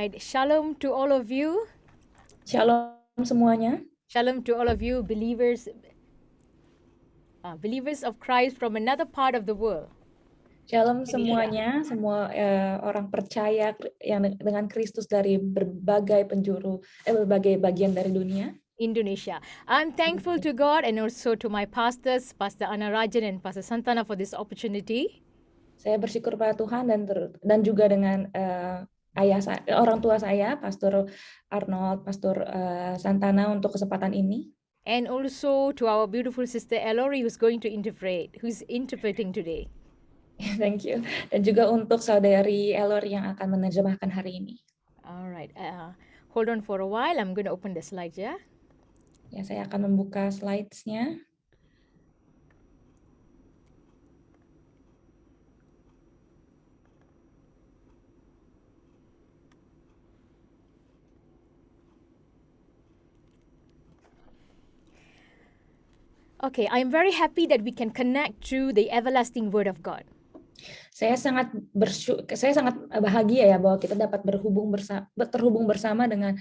right. Shalom to all of you. Shalom semuanya. Shalom to all of you believers of Christ from another part of the world. Shalom semuanya, semua orang percaya yang dengan Kristus dari berbagai berbagai bagian dari dunia. Indonesia. I'm thankful to God and also to my pastors, Pastor Anna Rajan and Pastor Santana for this opportunity. Saya bersyukur pada Tuhan dan juga dengan orang tua saya, Pastor Arnold, Pastor Santana untuk kesempatan ini. And also to our beautiful sister Elori who's interpreting today. Thank you. Dan juga untuk saudari Elor yang akan menerjemahkan hari ini. All right. Hold on for a while. I'm going to open the slides, ya. Ya, saya akan membuka slides-nya. Okay, I'm very happy that we can connect through the everlasting word of God. Saya sangat bahagia ya bahwa kita dapat terhubung bersama dengan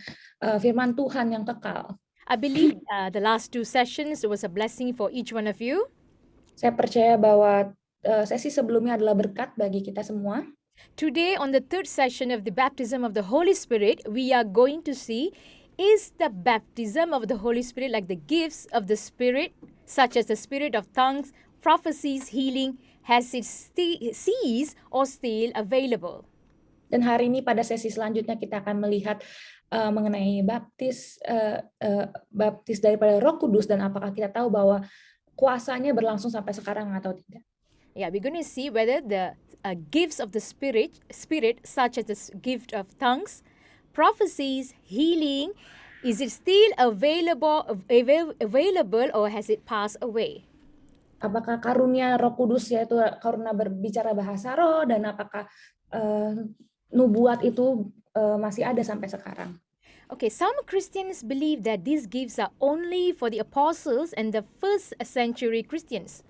firman Tuhan yang kekal. I believe the last 2 sessions was a blessing for each one of you. Saya percaya bahwa sesi sebelumnya adalah berkat bagi kita semua. Today, on the 3rd session of the baptism of the Holy Spirit, we are going to see, is the baptism of the Holy Spirit like the gifts of the Spirit, such as the spirit of tongues, prophecies, healing, has it ceased or still available? Dan hari ini pada sesi selanjutnya kita akan melihat mengenai baptis daripada Roh Kudus dan apakah kita tahu bahwa kuasanya berlangsung sampai sekarang atau tidak. Yeah, we're going to see whether the gifts of the Spirit, such as the gift of tongues, prophecies, healing, is it still available or has it passed away? Apakah karunia Roh Kudus yaitu karunia berbicara bahasa roh dan apakah nubuat itu masih ada sampai sekarang? Okay, some Christians believe that these gifts are only for the apostles and the first century Christians.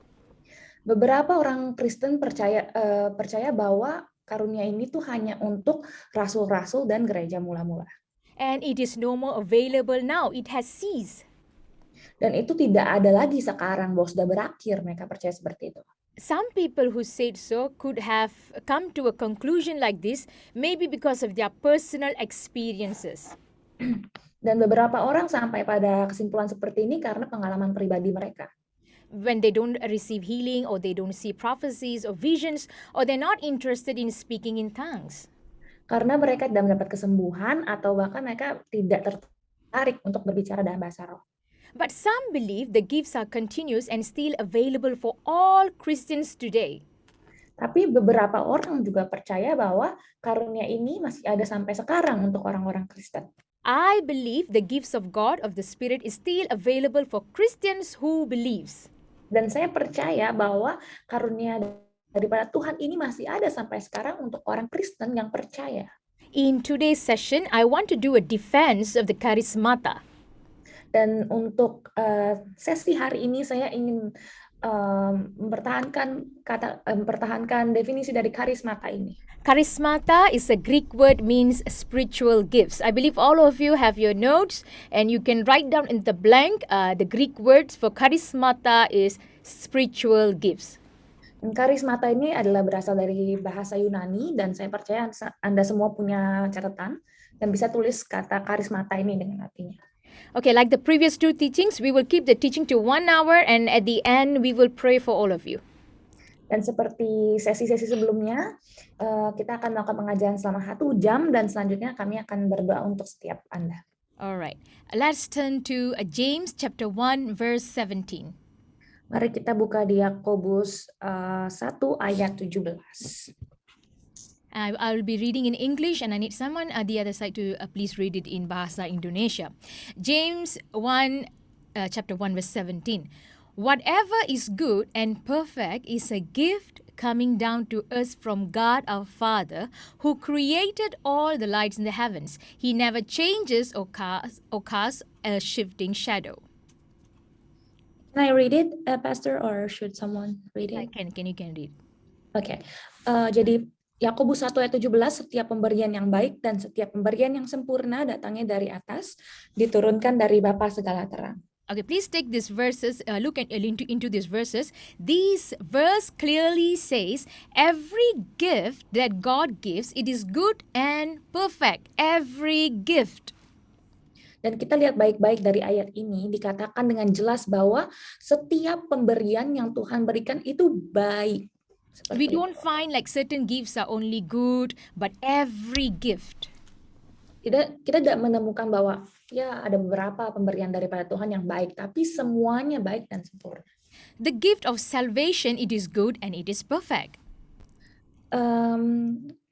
Beberapa orang Kristen percaya bahwa karunia ini tuh hanya untuk rasul-rasul dan gereja mula-mula. And it is no more available now. It has ceased. Dan itu tidak ada lagi sekarang, bahwa sudah berakhir. Mereka percaya seperti itu. Some people who said so could have come to a conclusion like this, maybe because of their personal experiences. Dan beberapa orang sampai pada kesimpulan seperti ini karena pengalaman pribadi mereka. When they don't receive healing or they don't see prophecies or visions or they're not interested in speaking in tongues. Karena mereka tidak mendapat kesembuhan atau bahkan mereka tidak tertarik untuk berbicara dalam bahasa roh. But some believe the gifts are continuous and still available for all Christians today. Tapi beberapa orang juga percaya bahwa karunia ini masih ada sampai sekarang untuk orang-orang Kristen. I believe the gifts of God, of the Spirit, is still available for Christians who believes. Dan saya percaya bahwa karunia daripada Tuhan ini masih ada sampai sekarang untuk orang Kristen yang percaya. In today's session, I want to do a defense of the charismata. Dan untuk sesi hari ini saya ingin mempertahankan definisi dari karismata ini. Charismata is a Greek word, means spiritual gifts. I believe all of you have your notes and you can write down in the blank. The Greek words for charismata is spiritual gifts. Karismata ini adalah berasal dari bahasa Yunani dan saya percaya Anda semua punya catatan dan bisa tulis kata karismata ini dengan artinya. Okay, like the previous 2 teachings, we will keep the teaching to 1 hour and at the end we will pray for all of you. Dan seperti sesi-sesi sebelumnya, kita akan melakukan pengajaran selama 1 jam dan selanjutnya kami akan berdoa untuk setiap Anda. Alright, let's turn to James chapter 1 verse 17. Mari kita buka di Yakobus 1 ayat 17. I will be reading in English and I need someone at the other side to please read it in Bahasa Indonesia. James 1, chapter 1 verse 17. Whatever is good and perfect is a gift coming down to us from God our Father, who created all the lights in the heavens. He never changes or casts a shifting shadow. Can I read it, Pastor, or should someone read it? You can read. Oke. Jadi Yakobus 1 ayat 17, setiap pemberian yang baik dan setiap pemberian yang sempurna datangnya dari atas, diturunkan dari Bapa segala terang. Okay, please take these verses, look into these verses. These verse clearly says every gift that God gives, it is good and perfect. Every gift. Dan kita lihat baik-baik dari ayat ini, dikatakan dengan jelas bahwa setiap pemberian yang Tuhan berikan itu baik. We Seperti don't itu. find like certain gifts are only good, but every gift. Kita tidak menemukan bahwa ya ada beberapa pemberian daripada Tuhan yang baik, tapi semuanya baik dan sempurna. The gift of salvation, it is good and it is perfect.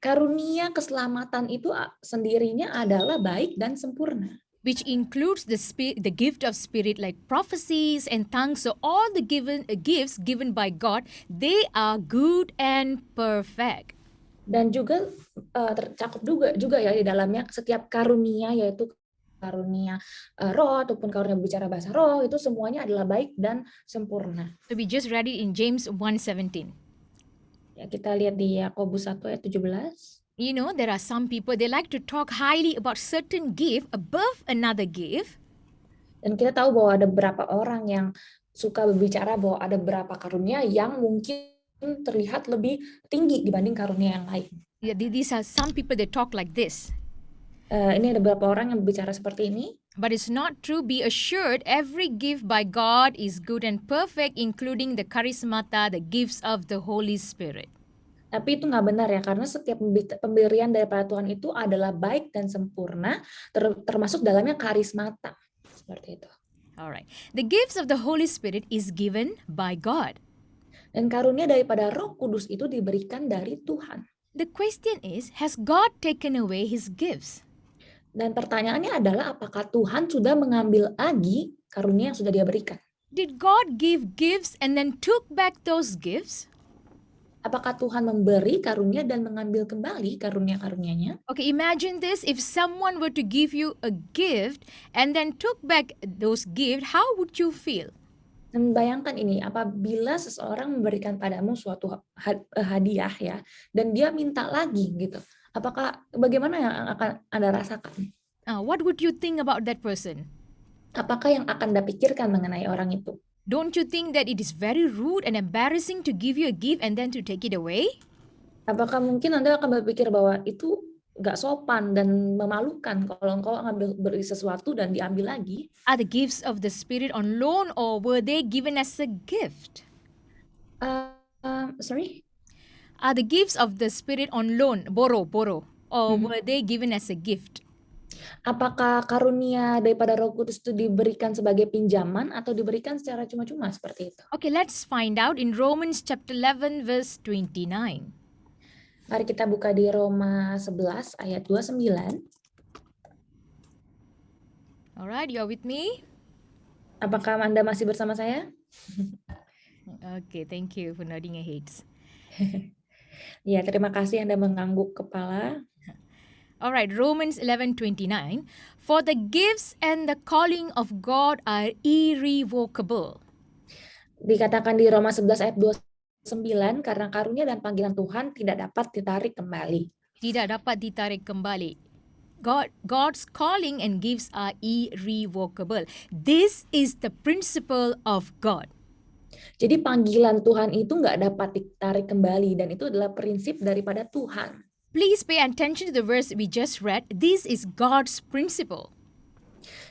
Karunia keselamatan itu sendirinya adalah baik dan sempurna. Which includes the gift of spirit like prophecies and tongues. So all the gifts given by God, they are good and perfect. Dan juga tercakup juga ya di dalamnya setiap karunia, yaitu karunia roh ataupun karunia bicara bahasa roh, itu semuanya adalah baik dan sempurna. So we just read it in James 1:17. Ya, kita lihat di Yakobus 1 ayat 17. You know, there are some people, they like to talk highly about certain gift above another gift. Dan kita tahu bahwa ada beberapa orang yang suka berbicara bahwa ada beberapa karunia yang mungkin terlihat lebih tinggi dibanding karunia yang lain. Yeah, these are some people, they talk like this. Ini ada beberapa orang yang berbicara seperti ini. But it's not true. Be assured, every gift by God is good and perfect, including the charismata, the gifts of the Holy Spirit. Tapi itu nggak benar ya, karena setiap pemberian daripada Tuhan itu adalah baik dan sempurna, termasuk dalamnya karismata. Seperti itu. Alright. The gifts of the Holy Spirit is given by God. Dan karunia daripada Roh Kudus itu diberikan dari Tuhan. The question is, has God taken away his gifts? Dan pertanyaannya adalah apakah Tuhan sudah mengambil lagi karunia yang sudah Dia berikan? Did God give gifts and then took back those gifts? Apakah Tuhan memberi karunia dan mengambil kembali karunia-karunianya? Okay, imagine this. If someone were to give you a gift and then took back those gifts, how would you feel? Dan bayangkan ini, apabila seseorang memberikan padamu suatu hadiah ya, dan dia minta lagi gitu, bagaimana yang akan Anda rasakan? What would you think about that person? Apakah yang akan Anda pikirkan mengenai orang itu? Don't you think that it is very rude and embarrassing to give you a gift and then to take it away? Apakah mungkin Anda akan berpikir bahwa itu nggak sopan dan memalukan kalau engkau beri sesuatu dan diambil lagi? Are the gifts of the Spirit on loan or were they given as a gift? Sorry? Are the gifts of the Spirit on loan, borrow, or were they given as a gift? Apakah karunia daripada Roh Kudus itu diberikan sebagai pinjaman atau diberikan secara cuma-cuma seperti itu? Okay, let's find out in Romans chapter 11 verse 29. Mari kita buka di Roma 11 ayat 29. Alright, you are with me? Apakah Anda masih bersama saya? Okay, thank you for nodding your heads. Ya, terima kasih Anda mengangguk kepala. Alright, Romans 11:29. For the gifts and the calling of God are irrevocable. Dikatakan di Roma 11 ayat 29, karena karunia dan panggilan Tuhan tidak dapat ditarik kembali. Tidak dapat ditarik kembali. God's calling and gifts are irrevocable. This is the principle of God. Jadi panggilan Tuhan itu nggak dapat ditarik kembali, dan itu adalah prinsip daripada Tuhan. Please pay attention to the verse we just read. This is God's principle.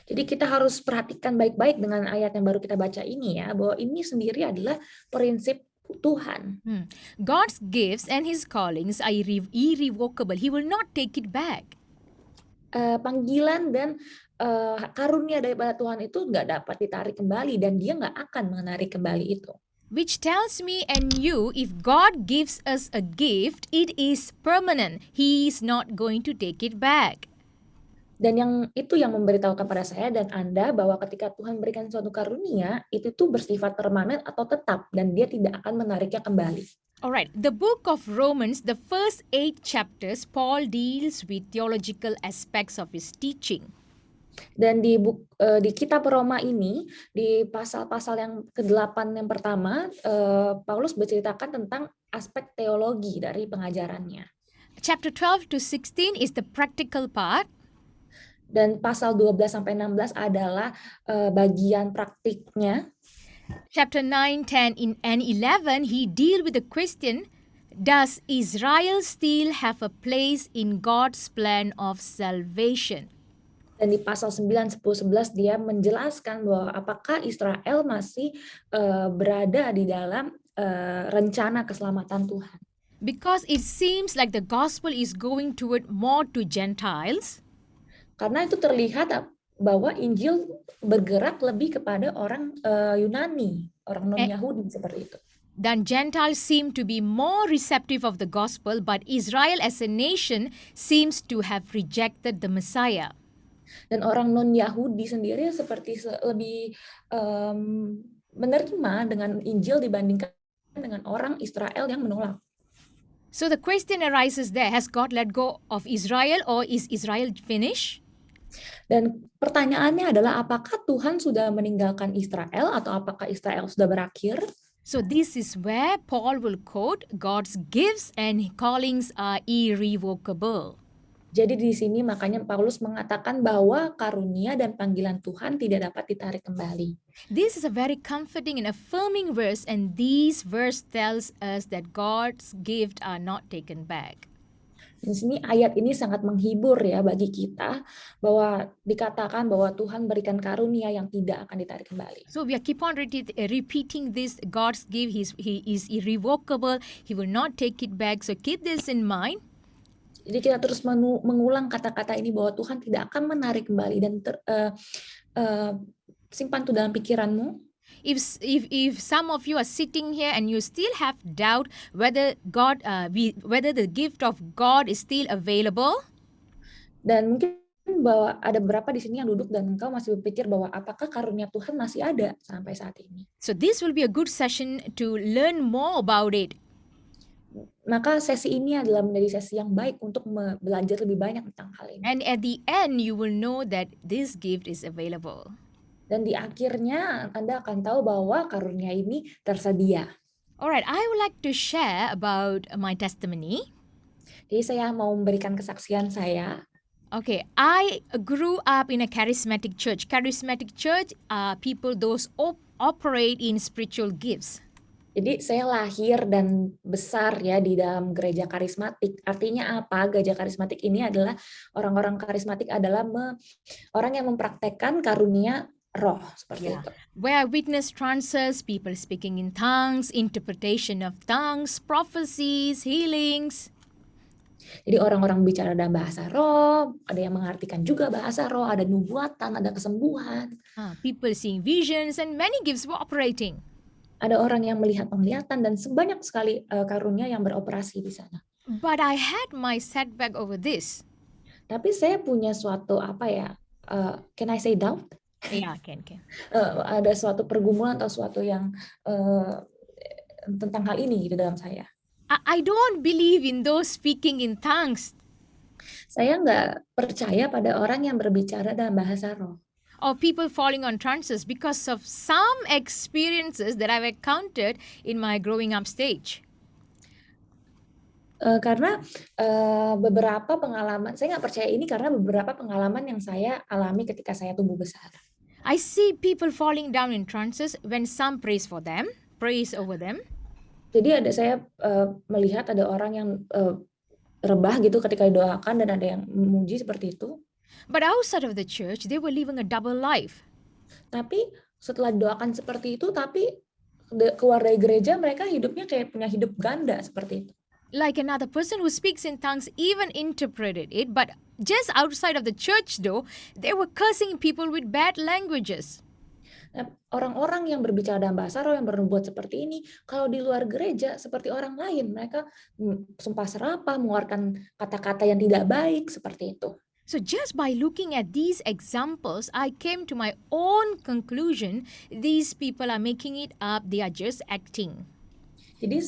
Jadi kita harus perhatikan baik-baik dengan ayat yang baru kita baca ini ya, bahwa ini sendiri adalah prinsip Tuhan. God's gifts and his callings are irrevocable. He will not take it back. Panggilan dan karunia daripada Tuhan itu nggak dapat ditarik kembali, dan dia nggak akan menarik kembali itu. Which tells me and you, if God gives us a gift, it is permanent. He is not going to take it back. Dan itu yang memberitahukan pada saya dan Anda bahwa ketika Tuhan berikan suatu karunia, itu tuh bersifat permanen atau tetap, dan dia tidak akan menariknya kembali. Alright, the book of Romans, the first 8 chapters, Paul deals with theological aspects of his teaching. Dan di kitab Roma ini, di pasal-pasal yang ke-8 yang pertama, Paulus berceritakan tentang aspek teologi dari pengajarannya. Chapter 12 to 16 is the practical part. Dan pasal 12 sampai 16 adalah bagian praktiknya. Chapter 9, 10, and 11, he deal with the question, does Israel still have a place in God's plan of salvation? Dan di pasal 9, 10, 11 dia menjelaskan bahwa apakah Israel masih berada di dalam rencana keselamatan Tuhan. Because it seems like the gospel is going toward more to Gentiles. Karena itu terlihat bahwa Injil bergerak lebih kepada orang Yunani, orang non-Yahudi seperti itu. Then Gentiles seem to be more receptive of the gospel, but Israel as a nation seems to have rejected the Messiah. Dan orang non-Yahudi sendiri seperti lebih menerima dengan Injil dibandingkan dengan orang Israel yang menolak. So the question arises there, has God let go of Israel or is Israel finished? Dan pertanyaannya adalah apakah Tuhan sudah meninggalkan Israel atau apakah Israel sudah berakhir? So this is where Paul will quote, God's gifts and callings are irrevocable. Jadi di sini makanya Paulus mengatakan bahwa karunia dan panggilan Tuhan tidak dapat ditarik kembali. This is a very comforting and affirming verse, and this verse tells us that God's gifts are not taken back. Di sini ayat ini sangat menghibur ya bagi kita bahwa dikatakan bahwa Tuhan berikan karunia yang tidak akan ditarik kembali. So we keep on repeating this, God's gift, he is irrevocable, he will not take it back. So keep this in mind. Jadi kita terus mengulang kata-kata ini bahwa Tuhan tidak akan menarik kembali dan simpan itu dalam pikiranmu. If some of you are sitting here and you still have doubt whether whether the gift of God is still available, dan mungkin bahwa ada beberapa di sini yang duduk dan engkau masih berpikir bahwa apakah karunia Tuhan masih ada sampai saat ini. So this will be a good session to learn more about it. Maka sesi ini adalah menjadi sesi yang baik untuk belajar lebih banyak tentang hal ini. And at the end, you will know that this gift is available. Dan di akhirnya Anda akan tahu bahwa karunia ini tersedia. Alright, I would like to share about my testimony. Jadi saya mau memberikan kesaksian saya. Okay, I grew up in a charismatic church. Charismatic church are people those operate in spiritual gifts. Jadi saya lahir dan besar ya di dalam gereja karismatik. Artinya apa? Gereja karismatik ini adalah orang-orang karismatik adalah orang yang mempraktekkan karunia roh seperti itu. Where I witness trances, people speaking in tongues, interpretation of tongues, prophecies, healings. Jadi orang-orang bicara dalam bahasa roh, ada yang mengartikan juga bahasa roh, ada nubuatan, ada kesembuhan. People seeing visions and many gifts were operating. Ada orang yang melihat penglihatan dan sebanyak sekali karunia yang beroperasi di sana. But I had my setback over this. Tapi saya punya suatu can I say doubt? Yeah, can. Ada suatu pergumulan atau suatu yang tentang hal ini gitu dalam saya. I don't believe in those speaking in tongues. Saya nggak percaya pada orang yang berbicara dalam bahasa roh. Or people falling on trances because of some experiences that I've encountered in my growing up stage. Karena beberapa pengalaman, saya nggak percaya ini karena beberapa pengalaman yang saya alami ketika saya tumbuh besar. I see people falling down in trances when some prays over them. Jadi saya melihat ada orang yang rebah gitu ketika didoakan dan ada yang memuji seperti itu. But outside of the church, they were living a double life. Tapi setelah didoakan seperti itu, tapi keluar dari gereja mereka hidupnya kayak punya hidup ganda seperti itu. Like another person who speaks in tongues even interpreted it, but just outside of the church though, they were cursing people with bad languages. Nah, orang-orang yang berbicara dalam bahasa roh yang bernubuat seperti ini, kalau di luar gereja seperti orang lain, mereka sumpah serapah, mengeluarkan kata-kata yang tidak baik seperti itu. So just by looking at these examples, I came to my own conclusion, these people are making it up, they are just acting. Jadi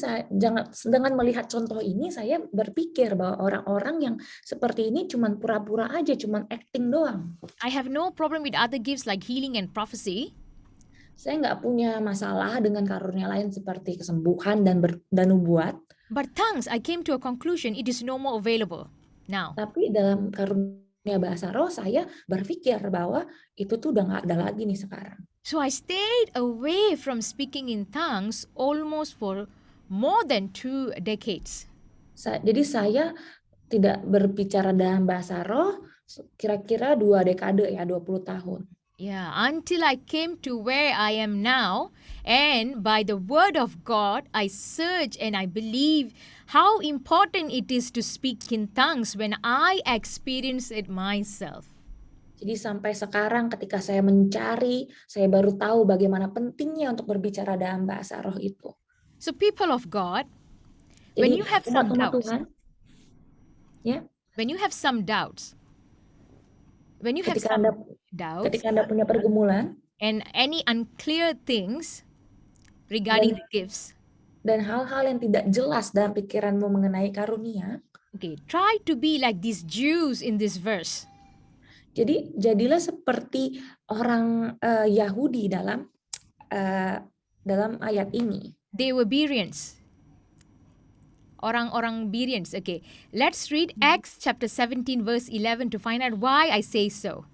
dengan melihat contoh ini, saya berpikir bahwa orang-orang yang seperti ini cuma pura-pura aja, cuma acting doang. I have no problem with other gifts like healing and prophecy. Saya nggak punya masalah dengan karunia lain seperti kesembuhan dan nubuat, But tongues, I came to a conclusion it is no more available now. tapi dalam karunia bahasa roh saya berpikir bahwa itu tuh udah nggak ada lagi nih sekarang. So I stayed away from speaking in tongues almost for more than 2 decades. Jadi saya tidak berbicara dalam bahasa roh kira-kira 2 dekade ya, 20 tahun. Yeah, until I came to where I am now, and by the word of God, I search and I believe how important it is to speak in tongues when I experience it myself. Jadi sampai sekarang ketika saya mencari, saya baru tahu bagaimana pentingnya untuk berbicara dalam bahasa roh itu. So, people of God, when Jadi you have some umat-umat doubts, Tuhan, ya, when you have some doubts, when you have ketika some Anda doubts punya pergumulan and any unclear things regarding dan the gifts, dan hal-hal yang tidak jelas dalam pikiranmu mengenai karunia, okay, try to be like these Jews in this verse. jadi jadilah seperti orang Yahudi dalam ayat ini. They were Bereans. Orang-orang Bereans. Okay, let's read Acts chapter 17 verse 11 to find out why I say so.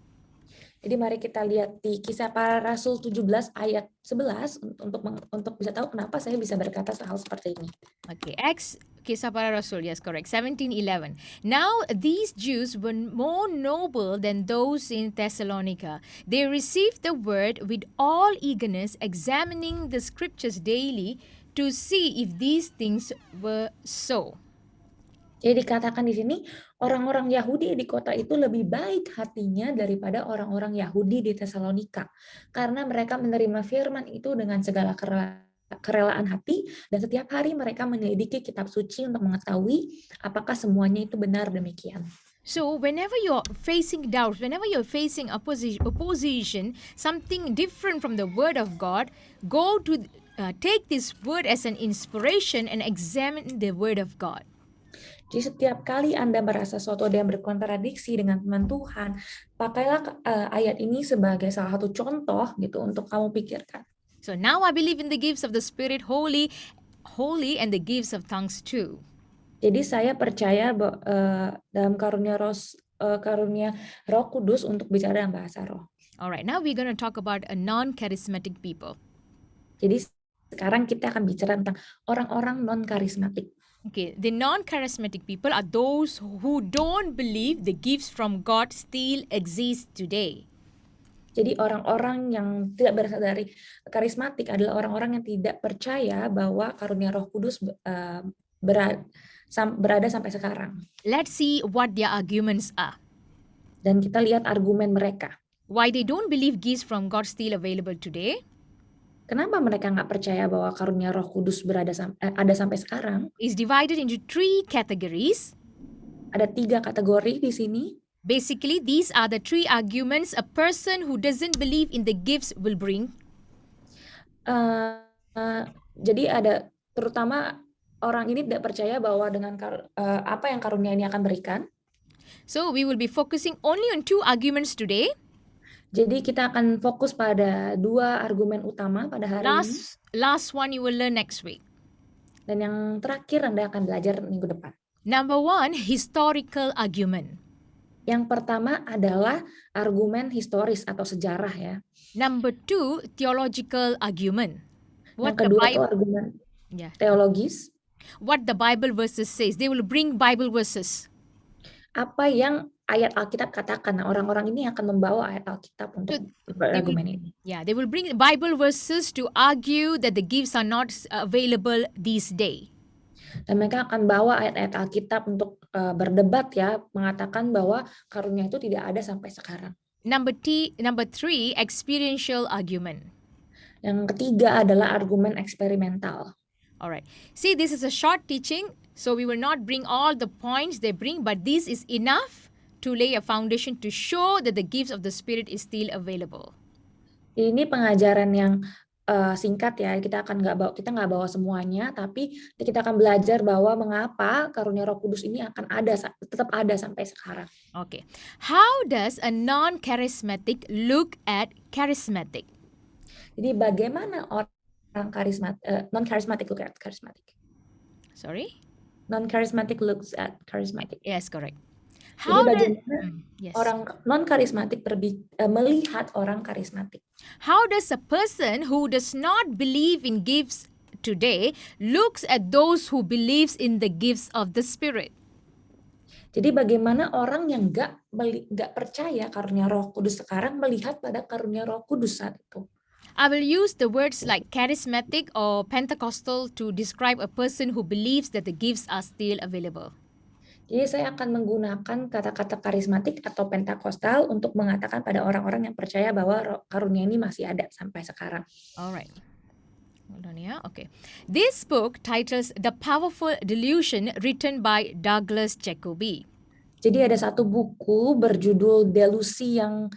Jadi mari kita lihat di Kisah Para Rasul 17 ayat 11 untuk bisa tahu kenapa saya bisa berkata hal seperti ini. Okay, Acts Kisah Para Rasul, yes, correct. 17:11. Now these Jews were more noble than those in Thessalonica. They received the word with all eagerness, examining the scriptures daily to see if these things were so. Jadi dikatakan di sini orang-orang Yahudi di kota itu lebih baik hatinya daripada orang-orang Yahudi di Tesalonika karena mereka menerima firman itu dengan segala kerelaan hati dan setiap hari mereka menyelidiki kitab suci untuk mengetahui apakah semuanya itu benar demikian. So, whenever you're facing doubts, whenever you're facing opposition, something different from the word of God, go to take this word as an inspiration and examine the word of God. Jadi setiap kali Anda merasa sesuatu yang berkontradiksi dengan firman Tuhan, pakailah ayat ini sebagai salah satu contoh gitu untuk kamu pikirkan. So now I believe in the gifts of the Spirit holy and the gifts of tongues too. Jadi saya percaya dalam karunia Roh Kudus untuk bicara dalam bahasa roh. Alright, now we're going to talk about a non-charismatic people. Jadi sekarang kita akan bicara tentang orang-orang non-karismatik. Okay, the non-charismatic people are those who don't believe the gifts from God still exist today. Jadi orang-orang yang tidak berasal dari karismatik adalah orang-orang yang tidak percaya bahwa karunia Roh Kudus berada sampai sekarang. Let's see what their arguments are. Dan kita lihat argumen mereka. Why they don't believe gifts from God still available today? Kenapa mereka nggak percaya bahwa karunia Roh Kudus ada sampai sekarang? Is divided into 3 categories. Ada 3 kategori di sini. Basically, these are the 3 arguments a person who doesn't believe in the gifts will bring. Jadi ada terutama orang ini tidak percaya bahwa dengan apa yang karunia ini akan berikan. So we will be focusing only on 2 arguments today. Jadi kita akan fokus pada 2 argumen utama pada hari ini. Last one you will learn next week. Dan yang terakhir Anda akan belajar minggu depan. Number 1, historical argument. Yang pertama adalah argumen historis atau sejarah ya. Number 2, theological argument. Yang kedua itu argumen teologis. What the Bible verses says. They will bring Bible verses. Apa yang ayat Alkitab katakan. Nah, orang-orang ini akan membawa ayat Alkitab untuk argumen ini. Yeah, they will bring Bible verses to argue that the gifts are not available these days. Dan mereka akan bawa ayat-ayat Alkitab untuk berdebat ya, mengatakan bahwa karunia itu tidak ada sampai sekarang. Number 3, experiential argument. Yang ketiga adalah argumen eksperimental. Alright. See, this is a short teaching, so we will not bring all the points they bring, but this is enough to lay a foundation to show that the gifts of the Spirit is still available. Ini pengajaran yang singkat ya, kita nggak bawa semuanya, tapi kita akan belajar bahwa mengapa karunia Roh Kudus ini akan tetap ada sampai sekarang. Okay, how does a non-charismatic look at charismatic? Di Jadi bagaimana orang non karismatik look at charismatic? Sorry? Non charismatic looks at charismatic. Yes, correct. Jadi How does bagaimana yes. orang non karismatik melihat orang karismatik? How does a person who does not believe in gifts today looks at those who believes in the gifts of the Spirit? Jadi bagaimana orang yang nggak percaya karunia Roh Kudus sekarang melihat pada karunia Roh Kudus saat itu? I will use the words like charismatic or Pentecostal to describe a person who believes that the gifts are still available. Jadi saya akan menggunakan kata-kata karismatik atau pentakostal untuk mengatakan pada orang-orang yang percaya bahwa karunia ini masih ada sampai sekarang. Alright. Hold on, yeah. Okay. This book titles The Powerful Delusion, written by Douglas Jacoby. Jadi ada satu buku berjudul Delusi yang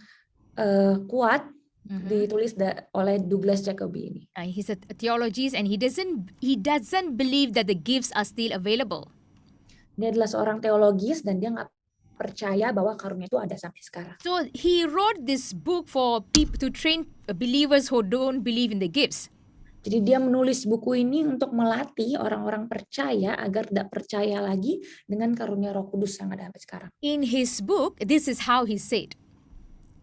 kuat, ditulis oleh Douglas Jacoby ini. He's a theologist and he doesn't believe that the gifts are still available. Dia adalah seorang teologis dan dia nggak percaya bahwa karunia itu ada sampai sekarang. So he wrote this book for people to train believers who don't believe in the gifts. Jadi dia menulis buku ini untuk melatih orang-orang percaya agar tidak percaya lagi dengan karunia Roh Kudus yang ada sampai sekarang. In his book, this is how he said.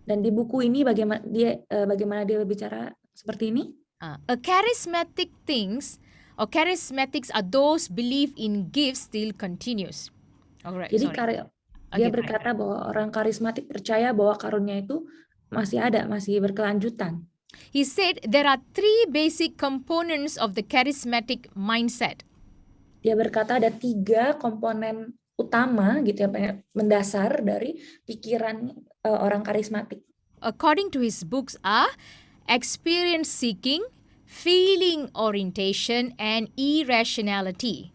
Dan di buku ini bagaimana dia berbicara seperti ini? A charismatic charismatics are those believe in gifts still continues. Alright. Jadi dia berkata bahwa orang karismatik percaya bahwa karunia itu masih ada, masih berkelanjutan. He said there are 3 basic components of the charismatic mindset. Dia berkata ada 3 komponen utama gitu ya, mendasar dari pikiran orang karismatik. According to his books are experience seeking, feeling orientation, and irrationality.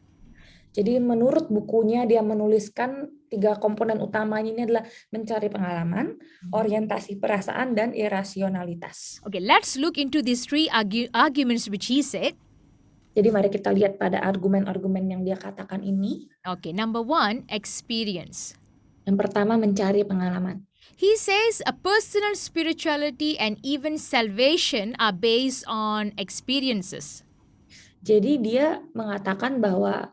Jadi menurut bukunya dia menuliskan 3 komponen utamanya ini adalah mencari pengalaman, orientasi perasaan, dan irasionalitas. Okay, let's look into these 3 arguments which he said. Jadi mari kita lihat pada argumen-argumen yang dia katakan ini. Okay, number 1, experience. Yang pertama mencari pengalaman. He says a personal spirituality and even salvation are based on experiences. Jadi dia mengatakan bahwa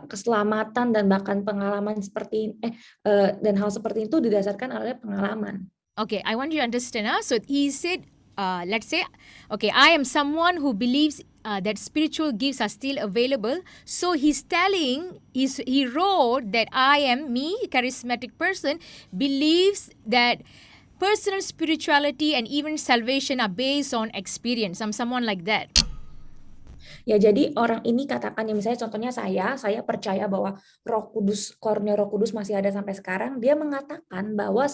keselamatan dan bahkan pengalaman dan hal seperti itu didasarkan oleh pengalaman. Okay, I want you to understand. So he said, let's say, okay, I am someone who believes that spiritual gifts are still available. So he wrote that charismatic person, believes that personal spirituality and even salvation are based on experience. I'm someone like that. Ya, jadi orang ini katakan, ya misalnya contohnya saya percaya bahwa karunia Roh Kudus masih ada sampai sekarang. Dia mengatakan bahwa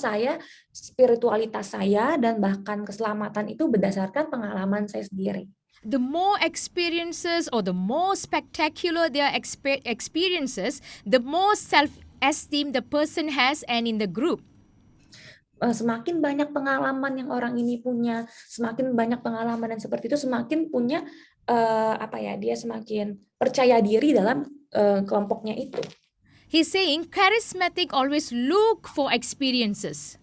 spiritualitas saya dan bahkan keselamatan itu berdasarkan pengalaman saya sendiri. The more experiences or the more spectacular their experiences, the more self-esteem the person has and in the group. Semakin banyak pengalaman yang orang ini punya, semakin banyak pengalaman dan seperti itu, semakin punya dia semakin percaya diri dalam kelompoknya itu. He's saying charismatic always look for experiences.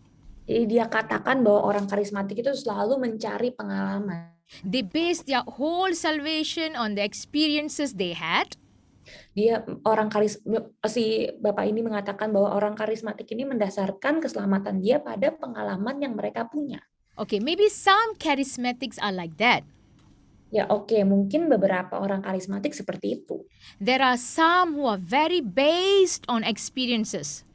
Jadi dia katakan bahwa orang karismatik itu selalu mencari pengalaman. They base their whole salvation on the experiences they had. Si Bapak ini mengatakan bahwa orang karismatik ini mendasarkan keselamatan dia pada pengalaman yang mereka punya. Okay, maybe some charismatics are like that. Ya, mungkin beberapa orang karismatik seperti itu. There are some who are very based on experiences.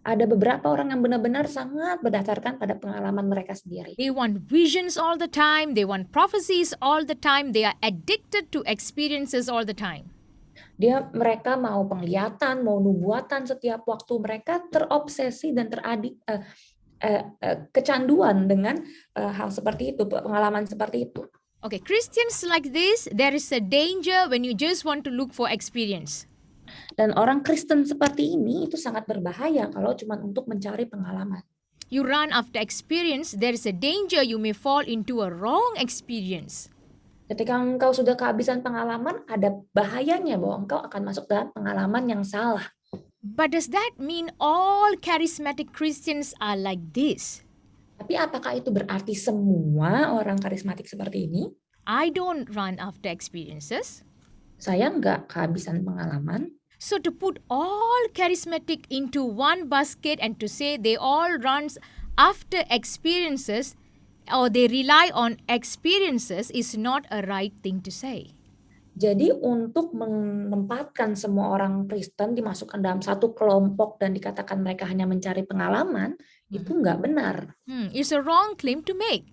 Ada beberapa orang yang benar-benar sangat berdasarkan pada pengalaman mereka sendiri. They want visions all the time, they want prophecies all the time, they are addicted to experiences all the time. Mereka mau penglihatan, mau nubuatan setiap waktu, mereka terobsesi dan kecanduan dengan hal seperti itu, pengalaman seperti itu. Okay, Christians like this, there is a danger when you just want to look for experience. Dan orang Kristen seperti ini itu sangat berbahaya kalau cuma untuk mencari pengalaman. You run after experience, there is a danger you may fall into a wrong experience. Ketika engkau sudah kehabisan pengalaman, ada bahayanya bahwa engkau akan masuk dalam pengalaman yang salah. But does that mean all charismatic Christians are like this? Tapi apakah itu berarti semua orang karismatik seperti ini? I don't run after experiences. Saya nggak kehabisan pengalaman. So to put all charismatic into one basket and to say they all runs after experiences or they rely on experiences is not a right thing to say. Jadi untuk menempatkan semua orang Kristen dimasukkan dalam satu kelompok dan dikatakan mereka hanya mencari pengalaman, itu nggak benar. It's a wrong claim to make.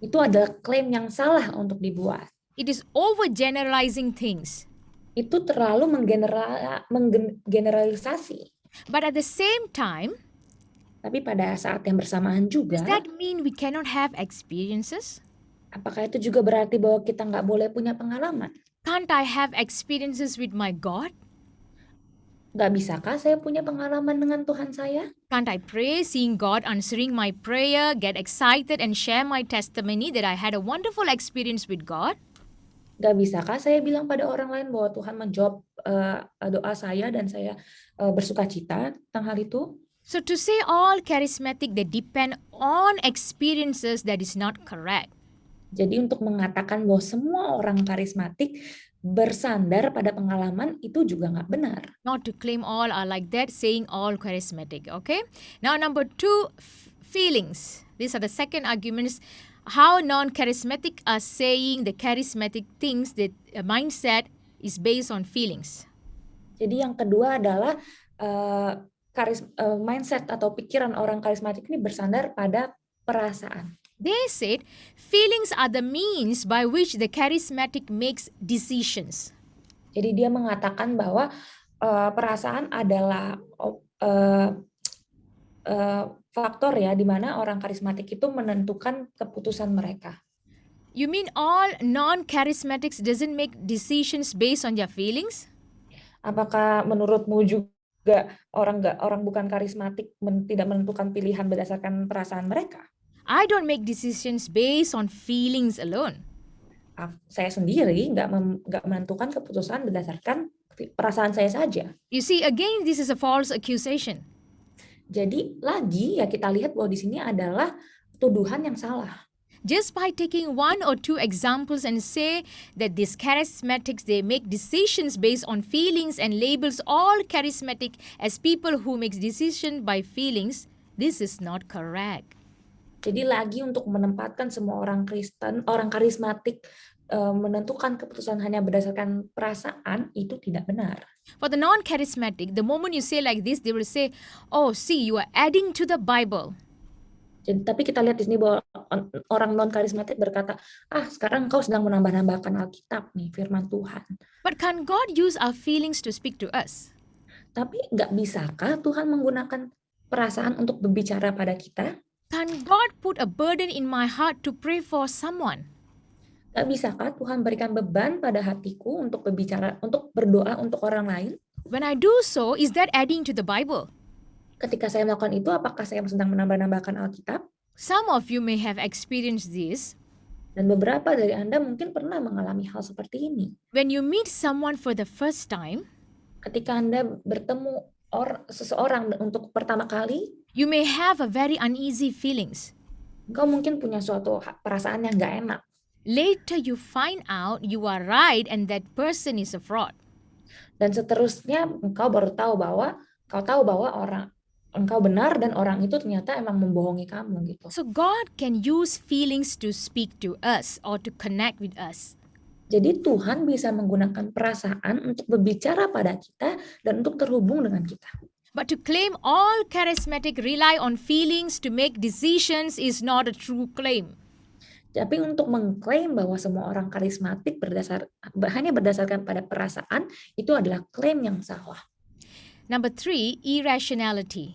Itu adalah klaim yang salah untuk dibuat. It is overgeneralizing things. Itu terlalu menggeneralisasi. But at the same time, Tapi pada saat yang bersamaan juga, does that mean we cannot have experiences? apakah itu juga berarti bahwa kita nggak boleh punya pengalaman? Can't I have experiences with my God? Nggak bisakah saya punya pengalaman dengan Tuhan saya? Can't I pray, seeing God answering my prayer, get excited and share my testimony that I had a wonderful experience with God? Nggak bisakah saya bilang pada orang lain bahwa Tuhan menjawab doa saya dan saya bersuka cita tentang hal itu? So to say all charismatic that depend on experiences, that is not correct. Jadi untuk mengatakan bahwa semua orang karismatik bersandar pada pengalaman itu juga nggak benar. Not to claim all are like that, saying all charismatic. Okay. Now number 2, feelings. These are the second arguments. How non-charismatic are saying the charismatic things that a mindset is based on feelings. Jadi yang kedua adalah mindset atau pikiran orang karismatik ini bersandar pada perasaan. They said feelings are the means by which the charismatic makes decisions. Jadi dia mengatakan bahwa perasaan adalah faktor ya di mana orang karismatik itu menentukan keputusan mereka. You mean all non-charismatics doesn't make decisions based on their feelings? Apakah menurutmu juga orang bukan karismatik tidak menentukan pilihan berdasarkan perasaan mereka? I don't make decisions based on feelings alone. Saya sendiri nggak menentukan keputusan berdasarkan perasaan saya saja. You see, again, this is a false accusation. Jadi lagi ya kita lihat bahwa di sini adalah tuduhan yang salah. Just by taking 1 or 2 examples and say that these charismatics, they make decisions based on feelings and labels all charismatic as people who make decisions by feelings, this is not correct. Jadi lagi untuk menempatkan semua orang Kristen, orang karismatik menentukan keputusan hanya berdasarkan perasaan itu tidak benar. For the non-charismatic, the moment you say like this, they will say, "Oh, see, you are adding to the Bible." Jadi, tapi kita lihat di sini bahwa orang non karismatik berkata, sekarang kau sedang menambah-nambahkan Alkitab nih, firman Tuhan. But can God use our feelings to speak to us? Tapi nggak bisakah Tuhan menggunakan perasaan untuk berbicara pada kita? Can God put a burden in my heart to pray for someone? Nggak bisakah Tuhan berikan beban pada hatiku untuk berdoa untuk orang lain? When I do so, is that adding to the Bible? Ketika saya melakukan itu, apakah saya sedang menambah-nambahkan Alkitab? Some of you may have experienced this. Dan beberapa dari Anda mungkin pernah mengalami hal seperti ini. When you meet someone for the first time, ketika Anda bertemu seseorang untuk pertama kali, you may have a very uneasy feelings. Engkau mungkin punya suatu perasaan yang nggak enak. Later you find out you are right and that person is a fraud. Dan seterusnya engkau baru tahu bahwa engkau benar dan orang itu ternyata emang membohongi kamu gitu. So God can use feelings to speak to us or to connect with us. Jadi Tuhan bisa menggunakan perasaan untuk berbicara pada kita dan untuk terhubung dengan kita. But to claim all charismatic rely on feelings to make decisions is not a true claim. Tapi untuk mengklaim bahwa semua orang karismatik hanya berdasarkan pada perasaan, itu adalah klaim yang salah. Number 3, irrationality.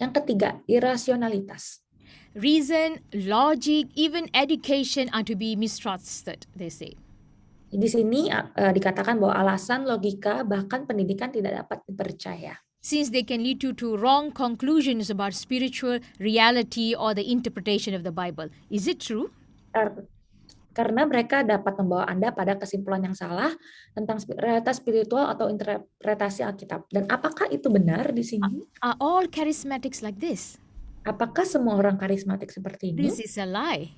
Yang ketiga, irasionalitas. Reason, logic, even education are to be mistrusted, they say. Di sini dikatakan bahwa alasan, logika, bahkan pendidikan tidak dapat dipercaya. Since they can lead you to wrong conclusions about spiritual reality or the interpretation of the Bible. Is it true? Karena mereka dapat membawa Anda pada kesimpulan yang salah tentang realitas spiritual atau interpretasi Alkitab. Dan apakah itu benar di sini? Are all charismatics like this? Apakah semua orang karismatik seperti ini? This is a lie.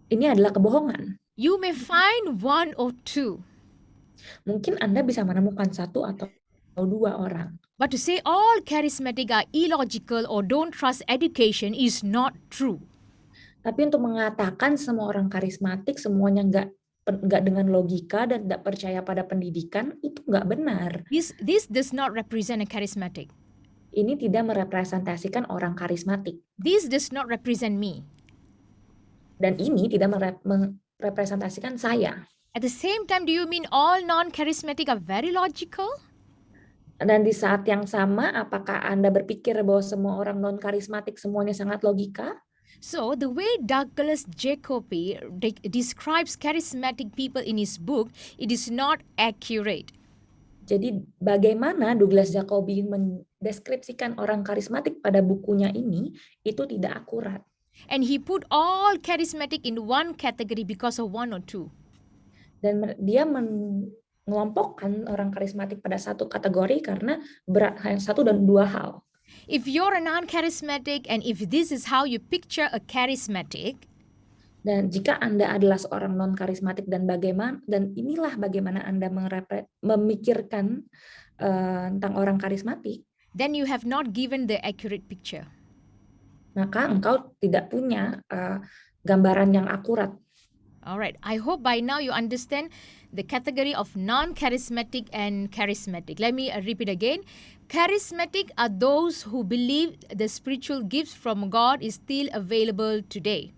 Ini adalah kebohongan. You may find one or two, Mungkin Anda bisa menemukan satu atau dua orang. but to say all charismatic are illogical or don't trust education is not true. Tapi untuk mengatakan semua orang karismatik semuanya nggak dengan logika dan tidak percaya pada pendidikan, itu nggak benar. This does not represent a charismatic. Ini tidak merepresentasikan orang karismatik. This does not represent me. Dan ini tidak merepresentasikan saya. At the same time, do you mean all non-charismatic are very logical? Dan di saat yang sama, apakah Anda berpikir bahwa semua orang non-karismatik semuanya sangat logika? So, the way Douglas Jacoby describes charismatic people in his book, it is not accurate. Jadi bagaimana Douglas Jacoby mendeskripsikan orang karismatik pada bukunya ini, itu tidak akurat. And he put all charismatic in one category because of one or two. Dan dia mengelompokkan orang karismatik pada satu kategori karena satu dan dua hal. If you're a non-charismatic and if this is how you picture a charismatic, dan jika Anda adalah seorang non-karismatik dan inilah bagaimana Anda memikirkan tentang orang karismatik, then you have not given the accurate picture. Maka engkau tidak punya gambaran yang akurat. All right. I hope by now you understand the category of non-charismatic and charismatic. Let me repeat again. Charismatic are those who believe the spiritual gifts from God is still available today.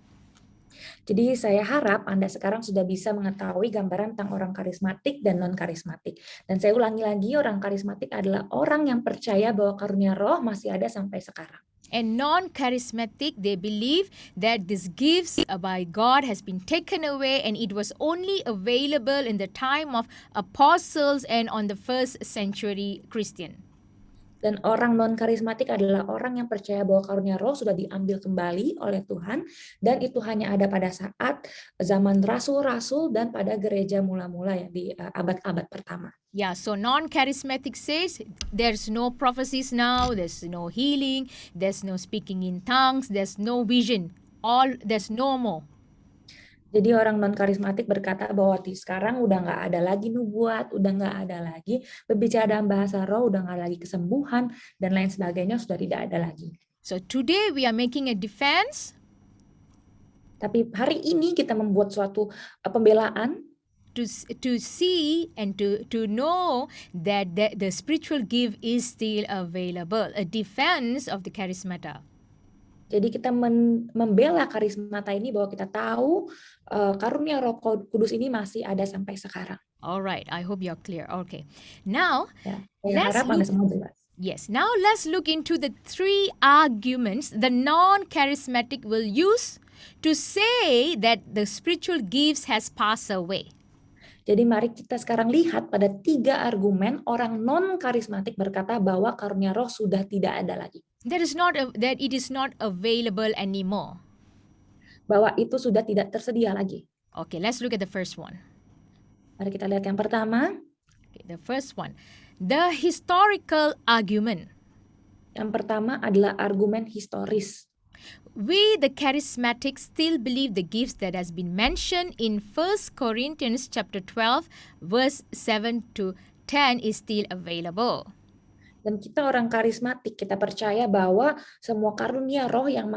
Jadi saya harap Anda sekarang sudah bisa mengetahui gambaran tentang orang karismatik dan non-karismatik. Dan saya ulangi lagi, orang karismatik adalah orang yang percaya bahwa karunia roh masih ada sampai sekarang. And non-charismatic, they believe that these gifts by God has been taken away and it was only available in the time of apostles and on the first century Christian. Dan orang non-karismatik adalah orang yang percaya bahwa karunia roh sudah diambil kembali oleh Tuhan dan itu hanya ada pada saat zaman rasul-rasul dan pada gereja mula-mula ya di abad-abad pertama. Yeah, so non-charismatic says there's no prophecies now, there's no healing, there's no speaking in tongues, there's no vision, there's no more. Jadi orang non-karismatik berkata bahwa sekarang udah nggak ada lagi nubuat, udah nggak ada lagi berbicara dalam bahasa roh, udah nggak lagi kesembuhan, dan lain sebagainya sudah tidak ada lagi. So today we are making a defense. Tapi hari ini kita membuat suatu pembelaan to see and to know that the spiritual gift is still available, a defense of the charismata. Jadi kita membela karismata ini bahwa kita tahu karunia Roh Kudus ini masih ada sampai sekarang. Alright, I hope you're clear. Okay, now Yes. Now let's look into the three arguments the non-charismatic will use to say that the spiritual gifts has passed away. Jadi mari kita sekarang lihat pada 3 argumen orang non-karismatik berkata bahwa karunia roh sudah tidak ada lagi. That it is not available anymore. Bahwa itu sudah tidak tersedia lagi. Okay, let's look at the first one. Mari kita lihat yang pertama. Okay, the first one, the historical argument. Yang pertama adalah argumen historis. We, the charismatics, still believe the gifts that has been mentioned in 1 Corinthians chapter 12, verse 7 to 10 is still available. Dan kita orang karismatik, kita percaya bahwa semua karunia roh yang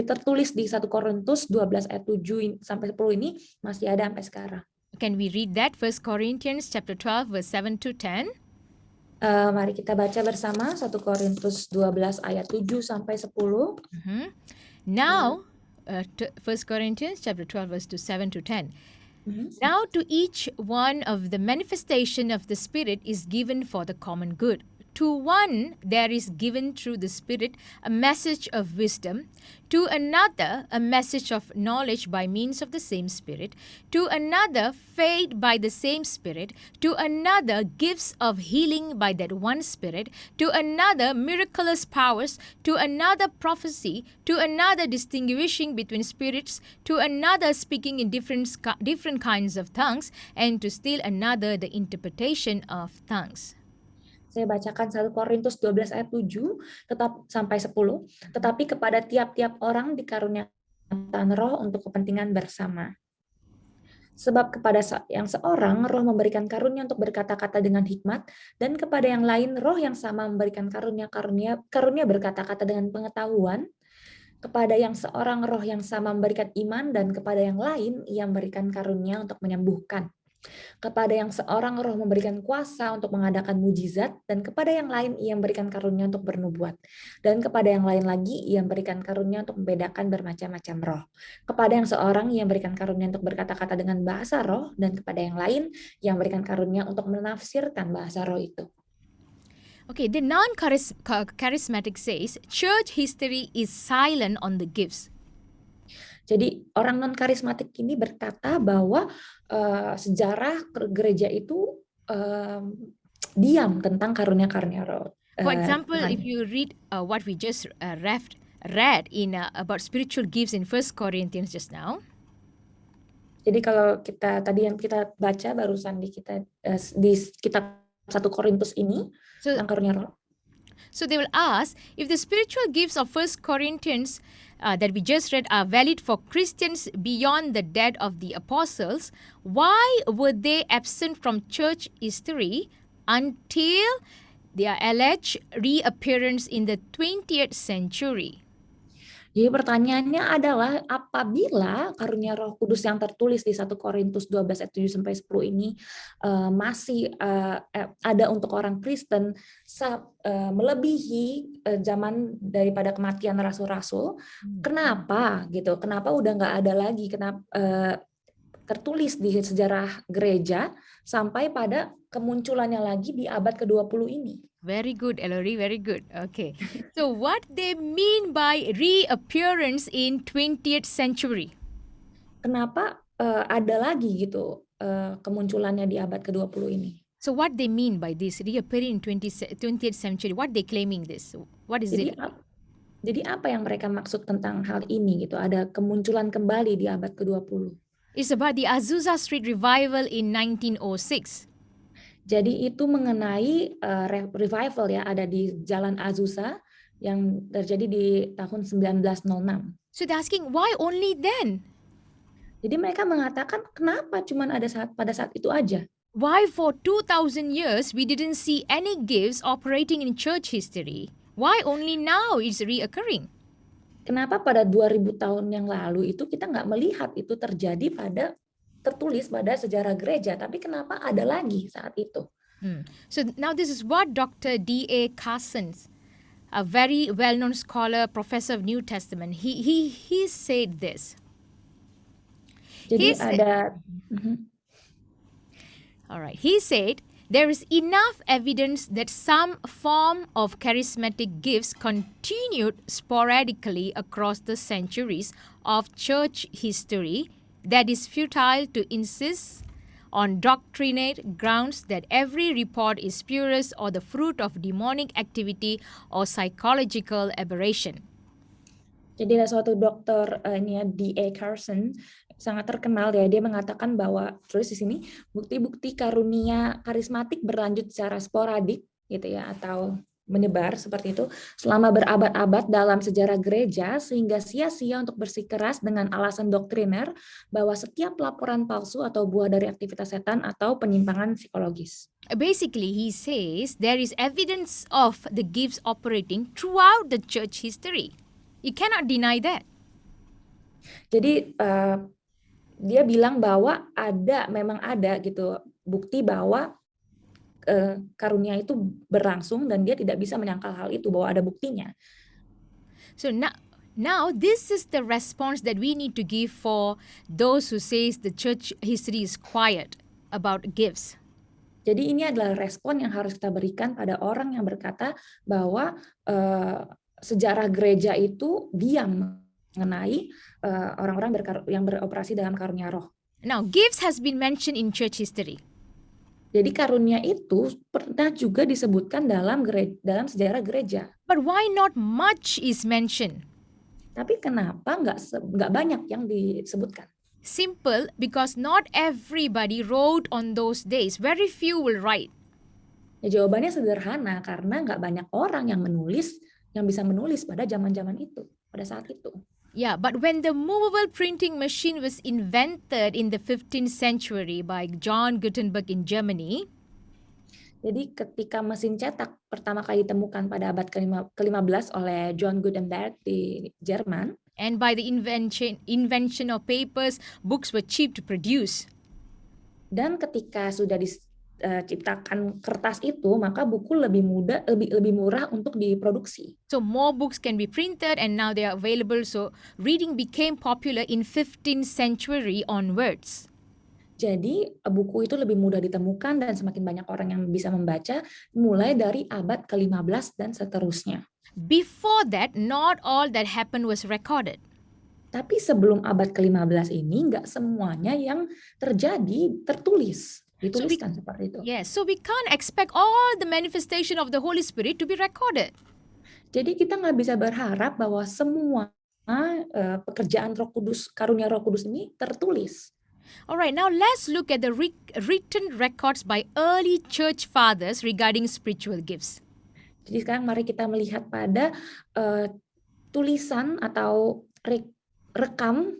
tertulis di 1 Korintus 12 ayat 7 sampai 10 ini masih ada sampai sekarang. Can we read that? 1 Corinthians chapter 12, verse 7 to 10. Mari kita baca bersama 1 Korintus 12 ayat 7 sampai 10. Now, 1 Corinthians chapter 12, verse 7 to 10. Now to each one of the manifestation of the Spirit is given for the common good. To one there is given through the Spirit a message of wisdom, to another a message of knowledge by means of the same Spirit, to another faith by the same Spirit, to another gifts of healing by that one Spirit, to another miraculous powers, to another prophecy, to another distinguishing between spirits, to another speaking in different kinds of tongues, and to still another the interpretation of tongues. Saya bacakan 1 Korintus 12 ayat 7 tetap sampai 10. Tetapi kepada tiap-tiap orang dikaruniakan roh untuk kepentingan bersama. Sebab kepada yang seorang roh memberikan karunia untuk berkata-kata dengan hikmat, dan kepada yang lain roh yang sama memberikan karunia berkata-kata dengan pengetahuan, kepada yang seorang roh yang sama memberikan iman, dan kepada yang lain ia memberikan karunia untuk menyembuhkan. Kepada yang seorang roh memberikan kuasa untuk mengadakan mujizat, dan kepada yang lain ia memberikan karunia untuk bernubuat. Dan kepada yang lain lagi ia memberikan karunia untuk membedakan bermacam-macam roh. Kepada yang seorang ia memberikan karunia untuk berkata-kata dengan bahasa roh, dan kepada yang lain ia memberikan karunia untuk menafsirkan bahasa roh itu. Okay, the non-charismatic says church history is silent on the gifts. Jadi orang non-karismatik ini berkata bahwa sejarah gereja itu diam tentang karunia-karunia roh. For example, if you read what we just read in about spiritual gifts in 1 Corinthians just now. Jadi kalau kita tadi yang kita baca barusan di kitab 1 Korintus ini tentang karunia roh. So they will ask, if the spiritual gifts of 1 Corinthians that we just read are valid for Christians beyond the death of the apostles, why were they absent from church history until their alleged reappearance in the 20th century? Jadi pertanyaannya adalah apabila karunia Roh Kudus yang tertulis di 1 Korintus 12 ayat 7 sampai 10 ini masih ada untuk orang Kristen melebihi zaman daripada kematian rasul-rasul, kenapa gitu? Kenapa udah nggak ada lagi? Kenapa tertulis di sejarah gereja sampai pada kemunculannya lagi di abad ke-20 ini? Very good, Ellery, very good. Okay. So what they mean by reappearance in 20th century? Kenapa ada lagi gitu kemunculannya di abad ke-20 ini? So what they mean by this reappearing in 20th century? What they claiming this? What is it? Jadi apa yang mereka maksud tentang hal ini gitu? Ada kemunculan kembali di abad ke-20. It's about the Azusa Street revival in 1906. Jadi itu mengenai revival ya, ada di Jalan Azusa yang terjadi di tahun 1906. So they're asking, why only then? Jadi mereka mengatakan, kenapa cuma ada pada saat itu aja? Why for 2,000 years we didn't see any gifts operating in church history? Why only now it's reoccurring? Kenapa pada 2000 tahun yang lalu itu kita nggak melihat itu terjadi tertulis pada sejarah gereja, tapi kenapa ada lagi saat itu? So now this is what Dr. D.A. Carson, a very well-known scholar, professor of New Testament, he said this. Jadi all right. He said, there is enough evidence that some form of charismatic gifts continued sporadically across the centuries of church history that is futile to insist on doctrinal grounds that every report is spurious or the fruit of demonic activity or psychological aberration. Jadi ada suatu dokter D.A. Carson sangat terkenal ya, dia mengatakan bahwa tulis di sini bukti-bukti karunia karismatik berlanjut secara sporadik gitu ya, atau menyebar seperti itu selama berabad-abad dalam sejarah gereja, sehingga sia-sia untuk bersikeras dengan alasan doktriner bahwa setiap laporan palsu atau buah dari aktivitas setan atau penyimpangan psikologis. Basically, he says there is evidence of the gifts operating throughout the church history. You cannot deny that. Jadi dia bilang bahwa memang ada gitu bukti bahwa karunia itu berlangsung dan dia tidak bisa menyangkal hal itu bahwa ada buktinya. So now this is the response that we need to give for those who says the church history is quiet about gifts. Jadi ini adalah respon yang harus kita berikan pada orang yang berkata bahwa sejarah gereja itu diam mengenai orang-orang yang beroperasi dalam karunia roh. Now, gifts has been mentioned in church history. Jadi karunia itu pernah juga disebutkan dalam sejarah gereja. But why not much is mentioned? Tapi kenapa nggak banyak yang disebutkan? Simple, because not everybody wrote on those days. Very few will write. Ya, jawabannya sederhana, karena nggak banyak orang yang bisa menulis pada zaman-zaman itu, pada saat itu. Yeah, but when the movable printing machine was invented in the 15th century by John Gutenberg in Germany, Jadi ketika mesin cetak pertama kali ditemukan pada abad ke-15 oleh John Gutenberg di Jerman, and by the invention of papers, books were cheap to produce. dan ketika sudah diciptakan kertas itu, maka buku lebih murah untuk diproduksi. So more books can be printed and now they are available. So reading became popular in 15th century onwards. Jadi buku itu lebih mudah ditemukan dan semakin banyak orang yang bisa membaca mulai dari abad ke-15 dan seterusnya. Before that, not all that happened was recorded. Tapi sebelum abad ke-15 ini, nggak semuanya yang terjadi dituliskan seperti itu. Yes, so we can't expect all the manifestation of the Holy Spirit to be recorded. Jadi kita nggak bisa berharap bahwa semua pekerjaan Roh Kudus, karunia Roh Kudus ini tertulis. Alright, now let's look at the written records by early church fathers regarding spiritual gifts. Jadi sekarang mari kita melihat pada tulisan atau rekam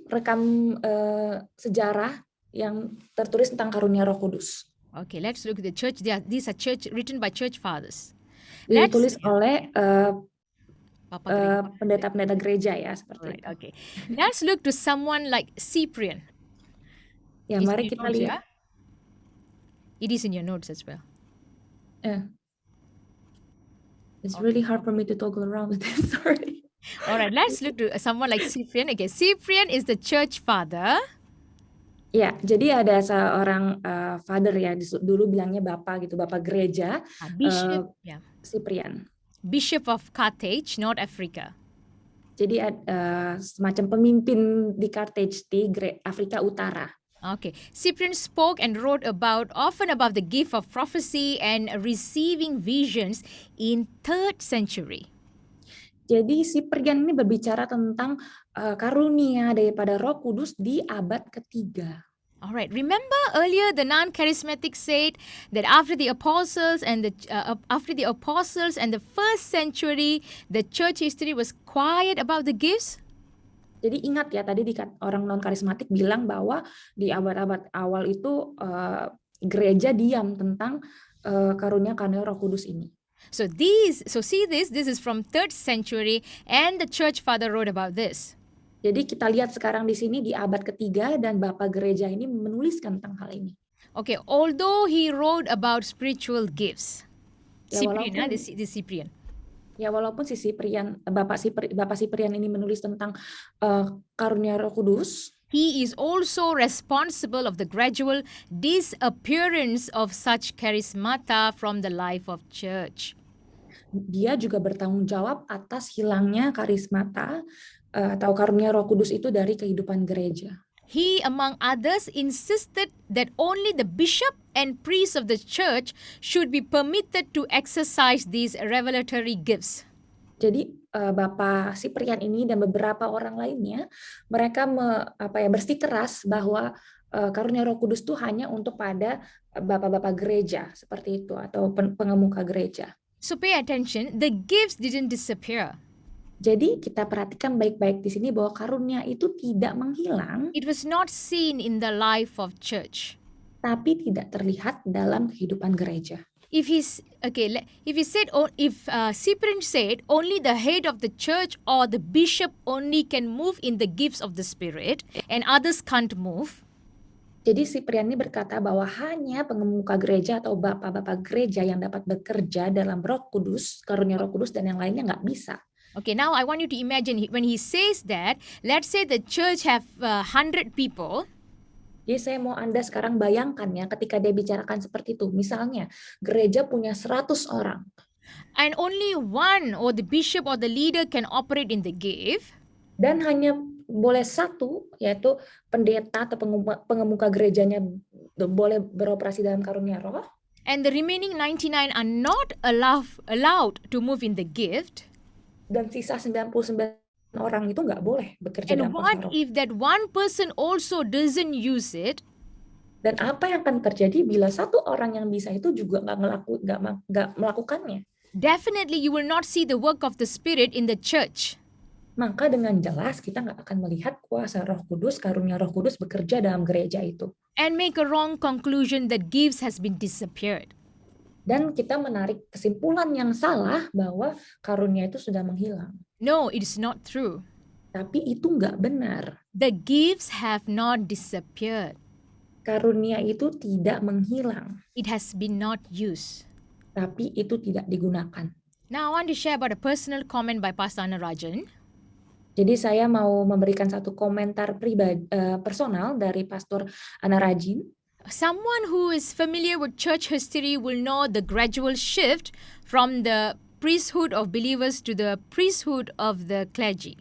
sejarah yang tertulis tentang karunia Roh Kudus. Okay, let's look at the church. These are written by church fathers. Ditulis oleh pendeta-pendeta gereja ya, seperti itu. Okay. Let's look to someone like Cyprian. Ya, mari kita lihat. It is in your notes as well. It's really hard for me to toggle around with this. Sorry. All right, let's look to someone like Cyprian. Okay, Cyprian is the church father. Ya, jadi ada seorang father ya, dulu bilangnya bapak gitu, bapak gereja. Bishop, Cyprian. Bishop of Carthage, North Africa. Jadi semacam pemimpin di Carthage di Afrika Utara. Okay. Cyprian spoke and wrote often about the gift of prophecy and receiving visions in 3rd century. Jadi Cyprian ini berbicara tentang karunia daripada Roh Kudus di abad ketiga. Alright. Remember earlier the non-charismatic said that after the apostles and the 1st century, the church history was quiet about the gifts. Jadi ingat ya, tadi orang non-karismatik bilang bahwa di abad-abad awal itu gereja diam tentang karunia Roh Kudus ini. So see this is from 3rd century and the church father wrote about this. Jadi kita lihat sekarang di sini di abad ketiga dan bapak gereja ini menuliskan tentang hal ini. Okay, although he wrote about spiritual gifts. Ya, Cyprian. Ya, walaupun si Cyprian, Bapak Cyprian ini menulis tentang karunia Roh Kudus, he is also responsible of the gradual disappearance of such charismata from the life of church. Dia juga bertanggung jawab atas hilangnya karismata atau karunia Roh Kudus itu dari kehidupan gereja. He, among others, insisted that only the bishop and priests of the church should be permitted to exercise these revelatory gifts. Jadi Bapak Cyprian ini dan beberapa orang lainnya, mereka bersikeras bahwa karunia Roh Kudus itu hanya untuk pada bapak-bapak gereja seperti itu atau pengemuka gereja. So pay attention, the gifts didn't disappear. Jadi kita perhatikan baik-baik di sini bahwa karunia itu tidak menghilang. It was not seen in the life of church. Tapi tidak terlihat dalam kehidupan gereja. If Cyprian said only the head of the church or the bishop only can move in the gifts of the Spirit and others can't move. Jadi Cyprian ini berkata bahwa hanya pengemuka gereja atau bapak-bapak gereja yang dapat bekerja dalam Roh Kudus, karunia Roh Kudus, dan yang lainnya nggak bisa. Okay, now I want you to imagine when he says that, let's say the church have 100 people. Jadi saya mau Anda sekarang bayangkan ya ketika dia bicarakan seperti itu. Misalnya gereja punya 100 orang. And only one or the bishop or the leader can operate in the gift. Dan hanya boleh satu, yaitu pendeta atau pengemuka gerejanya boleh beroperasi dalam karunia roh. And the remaining 99 are not allowed to move in the gift. Dan sisa 99 orang itu nggak boleh bekerja dalam kuasa roh. And what if that one person also doesn't use it? Dan apa yang akan terjadi bila satu orang yang bisa itu juga nggak melakukannya? Definitely, you will not see the work of the Spirit in the church. Maka dengan jelas kita nggak akan melihat kuasa Roh Kudus, karunia Roh Kudus bekerja dalam gereja itu. And make a wrong conclusion that gifts has been disappeared. Dan kita menarik kesimpulan yang salah bahwa karunia itu sudah menghilang. No, it is not true. Tapi itu nggak benar. The gifts have not disappeared. Karunia itu tidak menghilang, It has been not used. tapi itu tidak digunakan. Now, I want to share about a personal comment by Pastor Anna Rajan. Jadi saya mau memberikan satu komentar pribadi personal dari Pastor Ana Rajin. Someone who is familiar with church history will know the gradual shift from the priesthood of believers to the priesthood of the clergy.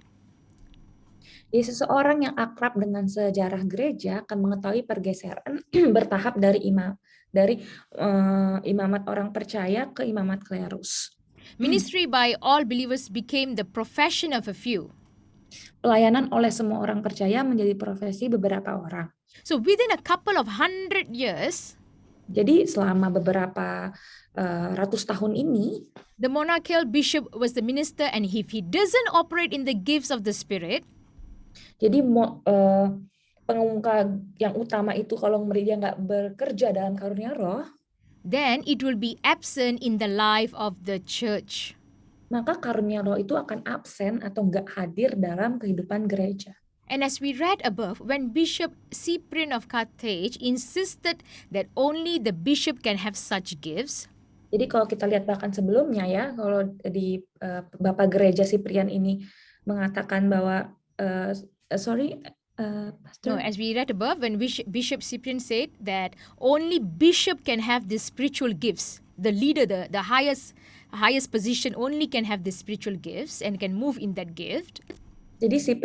Jadi seseorang yang akrab dengan sejarah gereja akan mengetahui pergeseran bertahap dari imamat orang percaya ke imamat klerus. Ministry by all believers became the profession of a few. Pelayanan oleh semua orang percaya menjadi profesi beberapa orang. So within a couple of 100 years, Jadi selama beberapa ratus tahun ini, the monarchical bishop was the minister, and if he doesn't operate in the gifts of the Spirit, jadi pengemuka yang utama itu kalau dia nggak bekerja dalam karunia roh, then it will be absent in the life of the church. maka karunia roh itu akan absen atau nggak hadir dalam kehidupan gereja. And as we read above, when Bishop Cyprian of Carthage insisted that only the bishop can have such gifts, Jadi kalau kita lihat bahkan sebelumnya ya, kalau di Bapak Gereja Cyprian ini mengatakan bahwa no, as we read above, when Bishop Cyprian said that only bishop can have these spiritual gifts, the leader, the highest position only can have these spiritual gifts and can move in that gift. Jadi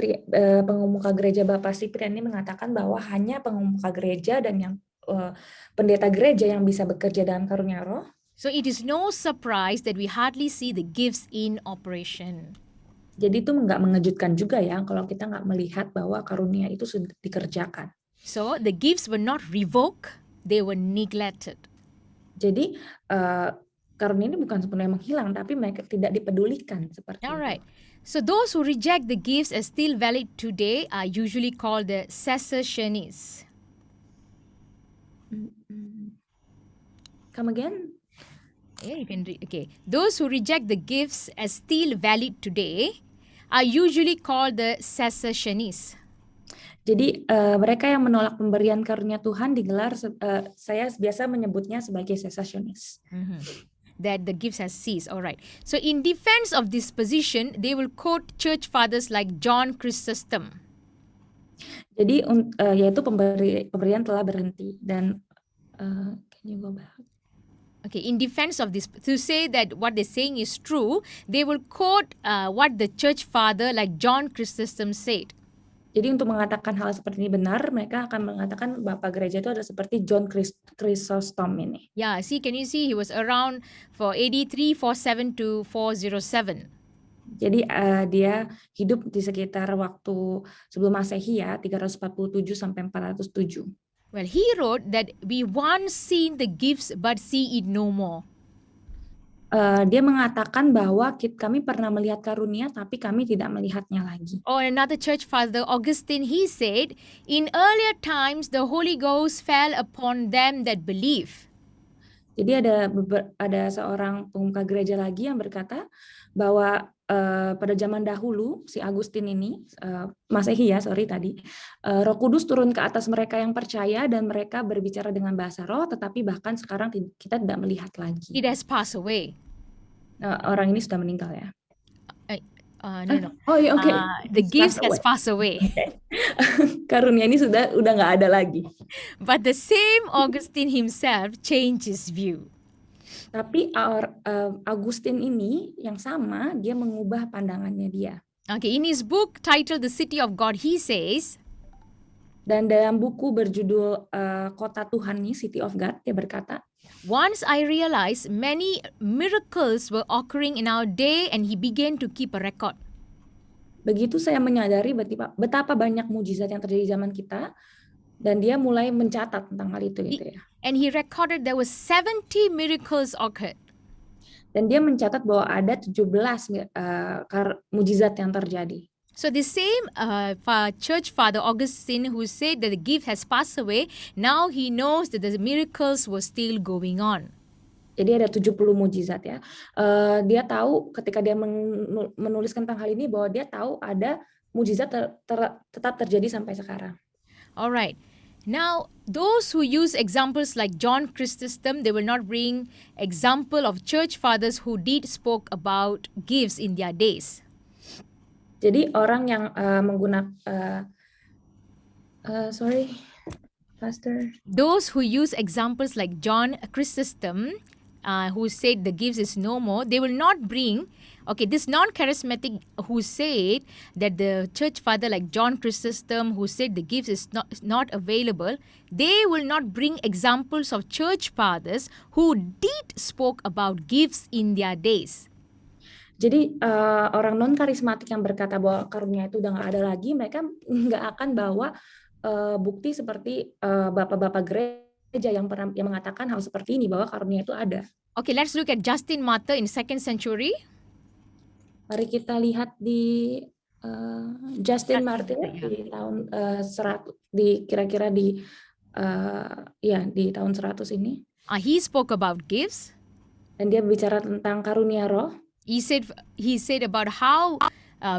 pengemuka gereja Bapak Cyprian ini mengatakan bahwa hanya pengemuka gereja dan yang pendeta gereja yang bisa bekerja dalam karunia roh. So it is no surprise that we hardly see the gifts in operation. Jadi itu nggak mengejutkan juga ya kalau kita nggak melihat bahwa karunia itu sudah dikerjakan. So the gifts were not revoked, they were neglected. Jadi karunia ini bukan sepenuhnya menghilang, tapi mereka tidak dipedulikan seperti All itu. right. So those who reject the gifts as still valid today are usually called the cessationists. Come again? Yeah, you can read. Okay. Those who reject the gifts as still valid today are usually called the cessationists. Jadi mereka yang menolak pemberian karunia Tuhan digelar, saya biasa menyebutnya sebagai sesasionis. That the gifts has ceased. All right. So in defense of this position, they will quote church fathers like John Chrysostom. Jadi yaitu pemberian telah berhenti dan can you go back? Okay, in defense of this, to say that what they're saying is true, they will quote what the church father like John Chrysostom said. Jadi untuk mengatakan hal seperti ini benar, mereka akan mengatakan Bapak Gereja itu adalah seperti John Chrysostom ini. Yeah, see, can you see he was around for AD 347 to 407. Jadi dia hidup di sekitar waktu sebelum Masehi ya, 347 sampai 407. Well, he wrote that we once seen the gifts but see it no more. Dia mengatakan bahwa kami pernah melihat karunia tapi kami tidak melihatnya lagi. Or another church father, Augustine, he said, in earlier times the Holy Ghost fell upon them that believe. Jadi ada seorang pemuka gereja lagi yang berkata bahwa pada zaman dahulu si Agustin ini Masehi ya, tadi Roh Kudus turun ke atas mereka yang percaya dan mereka berbicara dengan bahasa roh, tetapi bahkan sekarang kita tidak melihat lagi. It has passed away. Orang ini sudah meninggal ya? No. Oh iya, oke. The gifts has passed away. Karunia ini udah nggak ada lagi. But the same Augustine himself changed his view. Tapi Agustin ini yang sama, dia mengubah pandangannya dia. Okay, in his book titled The City of God, he says, dan dalam buku berjudul Kota Tuhan nih, City of God, dia berkata, once I realized many miracles were occurring in our day and he began to keep a record. Begitu saya menyadari betapa banyak mujizat yang terjadi di zaman kita, Dan dia mulai mencatat tentang hal itu gitu ya. And he recorded there were 70 miracles occurred. Dan dia mencatat bahwa ada 17 mujizat yang terjadi. So the same church father Augustine who said that the gift has passed away, now he knows that the miracles were still going on. Jadi ada 70 mujizat ya. Dia tahu ketika dia menuliskan tentang hal ini bahwa dia tahu ada mujizat tetap terjadi sampai sekarang. All right. Now, those who use examples like John Chrysostom, they will not bring example of church fathers who did spoke about gifts in their days. Jadi orang yang menggunakan sorry, Pastor. Those who use examples like John Chrysostom, who said the gifts is no more, they will not bring, this non-charismatic who said that the church father like John Chrysostom who said the gifts is not available, they will not bring examples of church fathers who did spoke about gifts in their days. Jadi orang non-karismatik yang berkata bahwa karunia itu udah nggak ada lagi, mereka nggak akan bawa bukti seperti bapak-bapak gereja yang mengatakan hal seperti ini bahwa karunia itu ada. Okay, let's look at Justin Martyr in 2nd century. Mari kita lihat di Justin Martyr di tahun 100, kira-kira di tahun 100 ini. He spoke about gifts. Dan dia bicara tentang karunia roh. He said about how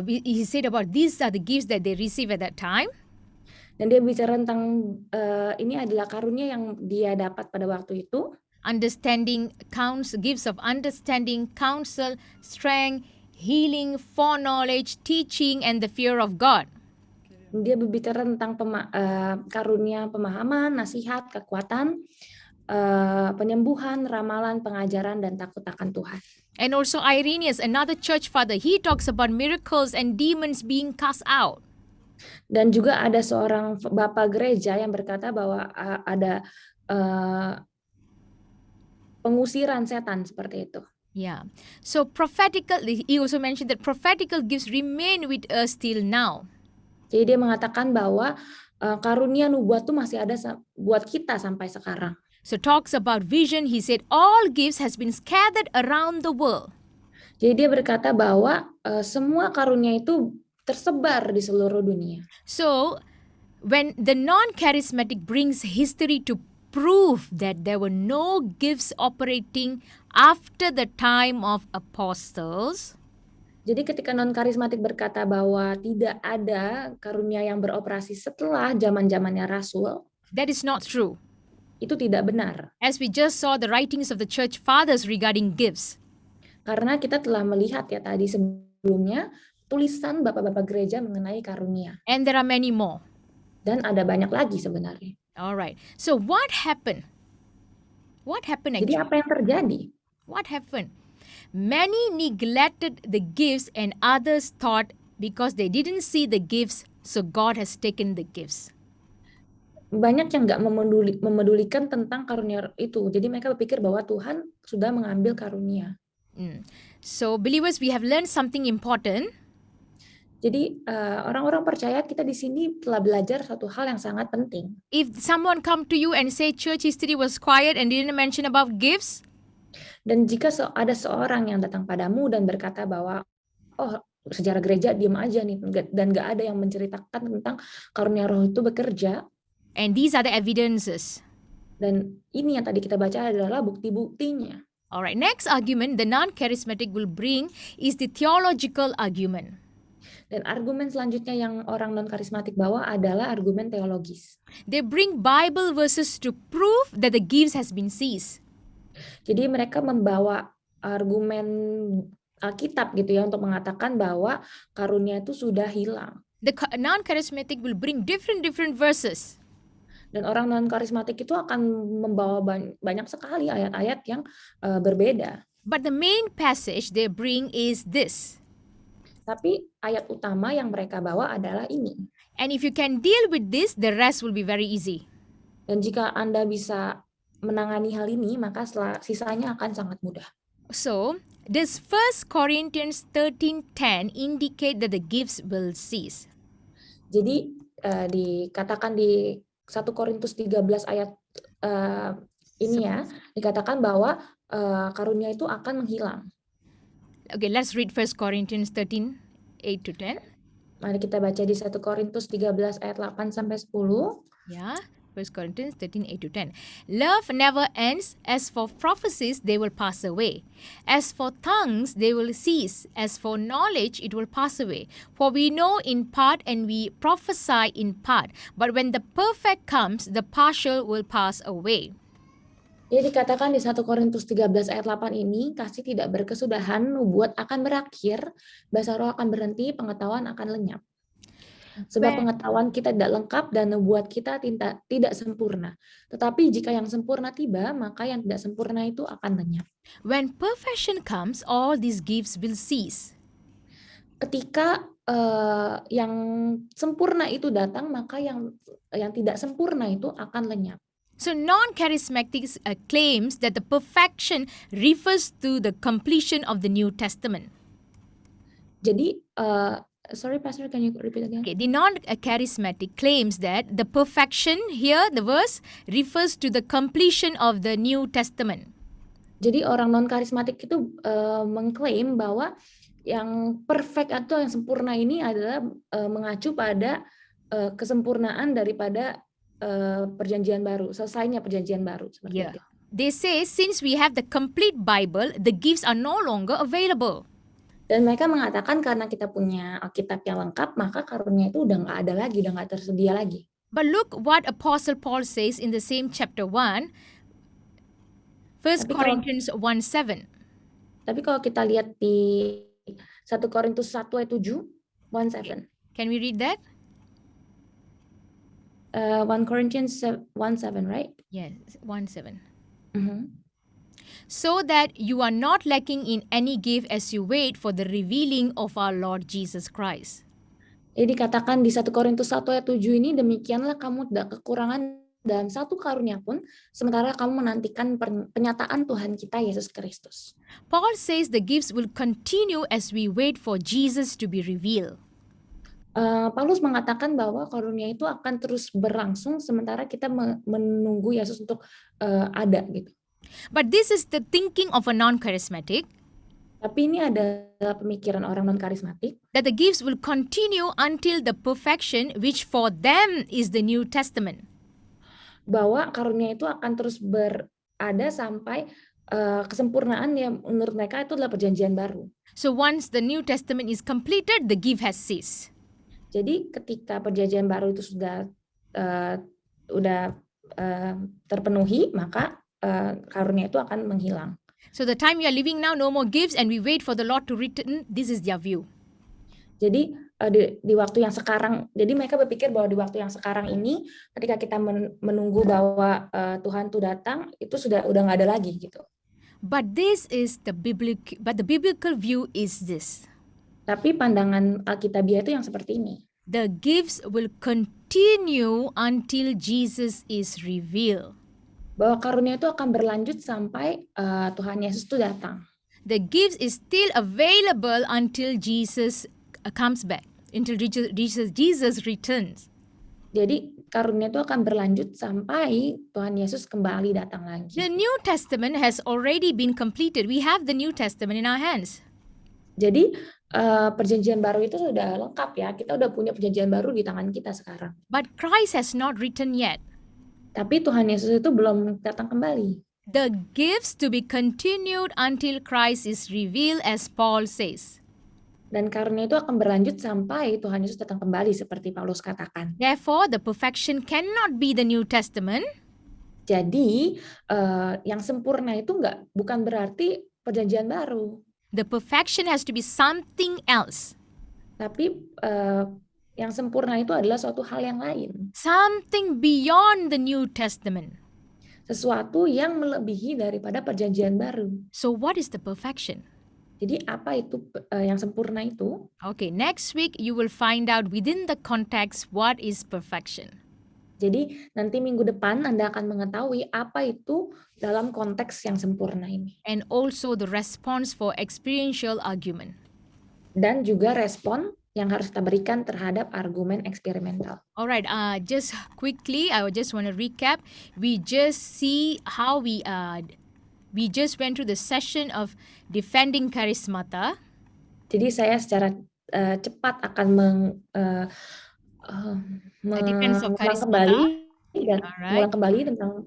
he said about these are the gifts that they receive at that time. Dan dia bicara tentang ini adalah karunia yang dia dapat pada waktu itu. Understanding gifts of understanding, counsel, strength, healing, foreknowledge, teaching, and the fear of God. Dia berbicara tentang karunia pemahaman, nasihat, kekuatan, penyembuhan, ramalan, pengajaran, dan takut akan Tuhan. And also Irenaeus, another church father, he talks about miracles and demons being cast out. Dan juga ada seorang bapak gereja yang berkata bahwa ada pengusiran setan seperti itu. Yeah. So he also mentioned that prophetical gifts remain with us till now. Jadi dia mengatakan bahwa karunia nubuat itu masih ada buat kita sampai sekarang. So talks about vision, he said all gifts has been scattered around the world. Jadi dia berkata bahwa semua karunia itu tersebar di seluruh dunia. So when the non-charismatic brings history to prove that there were no gifts operating after the time of apostles. Jadi ketika non-karismatik berkata bahwa tidak ada karunia yang beroperasi setelah zaman-zamannya Rasul, that is not true. Itu tidak benar. As we just saw the writings of the church fathers regarding gifts. Karena kita telah melihat ya tadi sebelumnya tulisan bapak-bapak gereja mengenai karunia. And there are many more. Dan ada banyak lagi sebenarnya. All right. So what happened? What happened actually? Jadi apa yang terjadi? What happened? Many neglected the gifts and others thought because they didn't see the gifts, so God has taken the gifts. Banyak yang nggak memedulikan tentang karunia itu. Jadi mereka berpikir bahwa Tuhan sudah mengambil karunia. So believers, we have learned something important. Jadi orang-orang percaya kita di sini telah belajar satu hal yang sangat penting. If someone come to you and say church history was quiet and didn't mention about gifts, dan jika ada seorang yang datang padamu dan berkata bahwa sejarah gereja diam aja nih dan nggak ada yang menceritakan tentang karunia roh itu bekerja. And these are the evidences. Dan ini yang tadi kita baca adalah bukti-buktinya. Alright, next argument the non-charismatic will bring is the theological argument. Dan argumen selanjutnya yang orang non-karismatik bawa adalah argumen teologis. They bring Bible verses to prove that the gifts has been seized. Jadi mereka membawa argumen Alkitab gitu ya untuk mengatakan bahwa karunia itu sudah hilang. The non-charismatic will bring different verses. Dan orang non-karismatik itu akan membawa banyak sekali ayat-ayat yang berbeda. But the main passage they bring is this. Tapi ayat utama yang mereka bawa adalah ini. And if you can deal with this, the rest will be very easy. Dan jika Anda bisa menangani hal ini, maka sisanya akan sangat mudah. So, this 1 Corinthians 13:10 indicate that the gifts will cease. Jadi dikatakan di 1 Korintus 13 ayat ini ya, dikatakan bahwa karunia itu akan menghilang. Okay, let's read 1 Corinthians 13, 8 to 10. Mari kita baca di 1 Korintus 13 ayat 8 sampai 10. Yeah, 1 Corinthians 13, 8 to 10. Love never ends. As for prophecies, they will pass away. As for tongues, they will cease. As for knowledge, it will pass away. For we know in part and we prophesy in part. But when the perfect comes, the partial will pass away. Jadi dikatakan di 1 Korintus 13 ayat 8 ini, kasih tidak berkesudahan, nubuat akan berakhir, bahasa roh akan berhenti, pengetahuan akan lenyap. Sebab pengetahuan kita tidak lengkap dan nubuat kita tidak sempurna. Tetapi jika yang sempurna tiba, maka yang tidak sempurna itu akan lenyap. When perfection comes, all these gifts will cease. Ketika yang sempurna itu datang, maka yang tidak sempurna itu akan lenyap. So non-charismatics claims that the perfection refers to the completion of the New Testament. Jadi, sorry Pastor, can you repeat again? Okay, the non-charismatic claims that the perfection here, the verse, refers to the completion of the New Testament. Jadi orang non-karismatik itu mengklaim bahwa yang perfect atau yang sempurna ini adalah mengacu pada kesempurnaan daripada perjanjian baru, selesainya perjanjian baru. Seperti itu. They say since we have the complete Bible, the gifts are no longer available. Dan mereka mengatakan karena kita punya Alkitab yang lengkap, maka karunia itu udah nggak ada lagi, udah nggak tersedia lagi. But look what Apostle Paul says in the same chapter 1, 1 Corinthians 1:7. Tapi kalau kita lihat di 1 Korintus 1 ayat 7, 1:7. Can we read that? 1 Corinthians 1:7, right? Yes, 1:7. Mm-hmm. So that you are not lacking in any gift as you wait for the revealing of our Lord Jesus Christ. Jadi dikatakan di 1 Korintus 1 ayat 7 ini, demikianlah kamu tidak kekurangan dalam satu karunia pun, sementara kamu menantikan penyataan Tuhan kita Yesus Kristus. Paul says the gifts will continue as we wait for Jesus to be revealed. Paulus mengatakan bahwa karunia itu akan terus berlangsung sementara kita menunggu Yesus untuk ada gitu. But this is the thinking of a non-charismatic. Tapi ini adalah pemikiran orang non-karismatik. That the gifts will continue until the perfection which for them is the New Testament. Bahwa karunia itu akan terus berada sampai kesempurnaan yang menurut mereka itu adalah perjanjian baru. So once the New Testament is completed, the gift has ceased. Jadi ketika perjanjian baru itu sudah terpenuhi, maka karunia itu akan menghilang. So the time we are living now, no more gifts, and we wait for the Lord to return. This is their view. Jadi di waktu yang sekarang, jadi mereka berpikir bahwa di waktu yang sekarang ini, ketika kita menunggu bahwa Tuhan itu datang, itu udah nggak ada lagi gitu. But the biblical view is this. Tapi pandangan Alkitabiah itu yang seperti ini. The gifts will continue until Jesus is revealed. Bahwa karunia itu akan berlanjut sampai Tuhan Yesus itu datang. The gifts is still available until Jesus comes back, until Jesus returns. Jadi karunia itu akan berlanjut sampai Tuhan Yesus kembali datang lagi. The New Testament has already been completed. We have the New Testament in our hands. Jadi perjanjian baru itu sudah lengkap ya. Kita udah punya perjanjian baru di tangan kita sekarang. But Christ has not returned yet. Tapi Tuhan Yesus itu belum datang kembali. The gifts to be continued until Christ is revealed, as Paul says. Dan karunia itu akan berlanjut sampai Tuhan Yesus datang kembali seperti Paulus katakan. Therefore, the perfection cannot be the New Testament. Jadi yang sempurna itu bukan berarti perjanjian baru. The perfection has to be something else. Tapi yang sempurna itu adalah suatu hal yang lain. Something beyond the New Testament. Sesuatu yang melebihi daripada perjanjian baru. So what is the perfection? Jadi apa itu yang sempurna itu? Okay, next week you will find out within the context what is perfection. Jadi nanti minggu depan Anda akan mengetahui apa itu dalam konteks yang sempurna ini. And also the response for experiential argument. Dan juga respon yang harus kita berikan terhadap argumen eksperimental. All right. Just quickly, I just want to recap. We just see how we just went through the session of defending charismata. Jadi saya secara cepat akan Defense of mengulang charismata. kembali tentang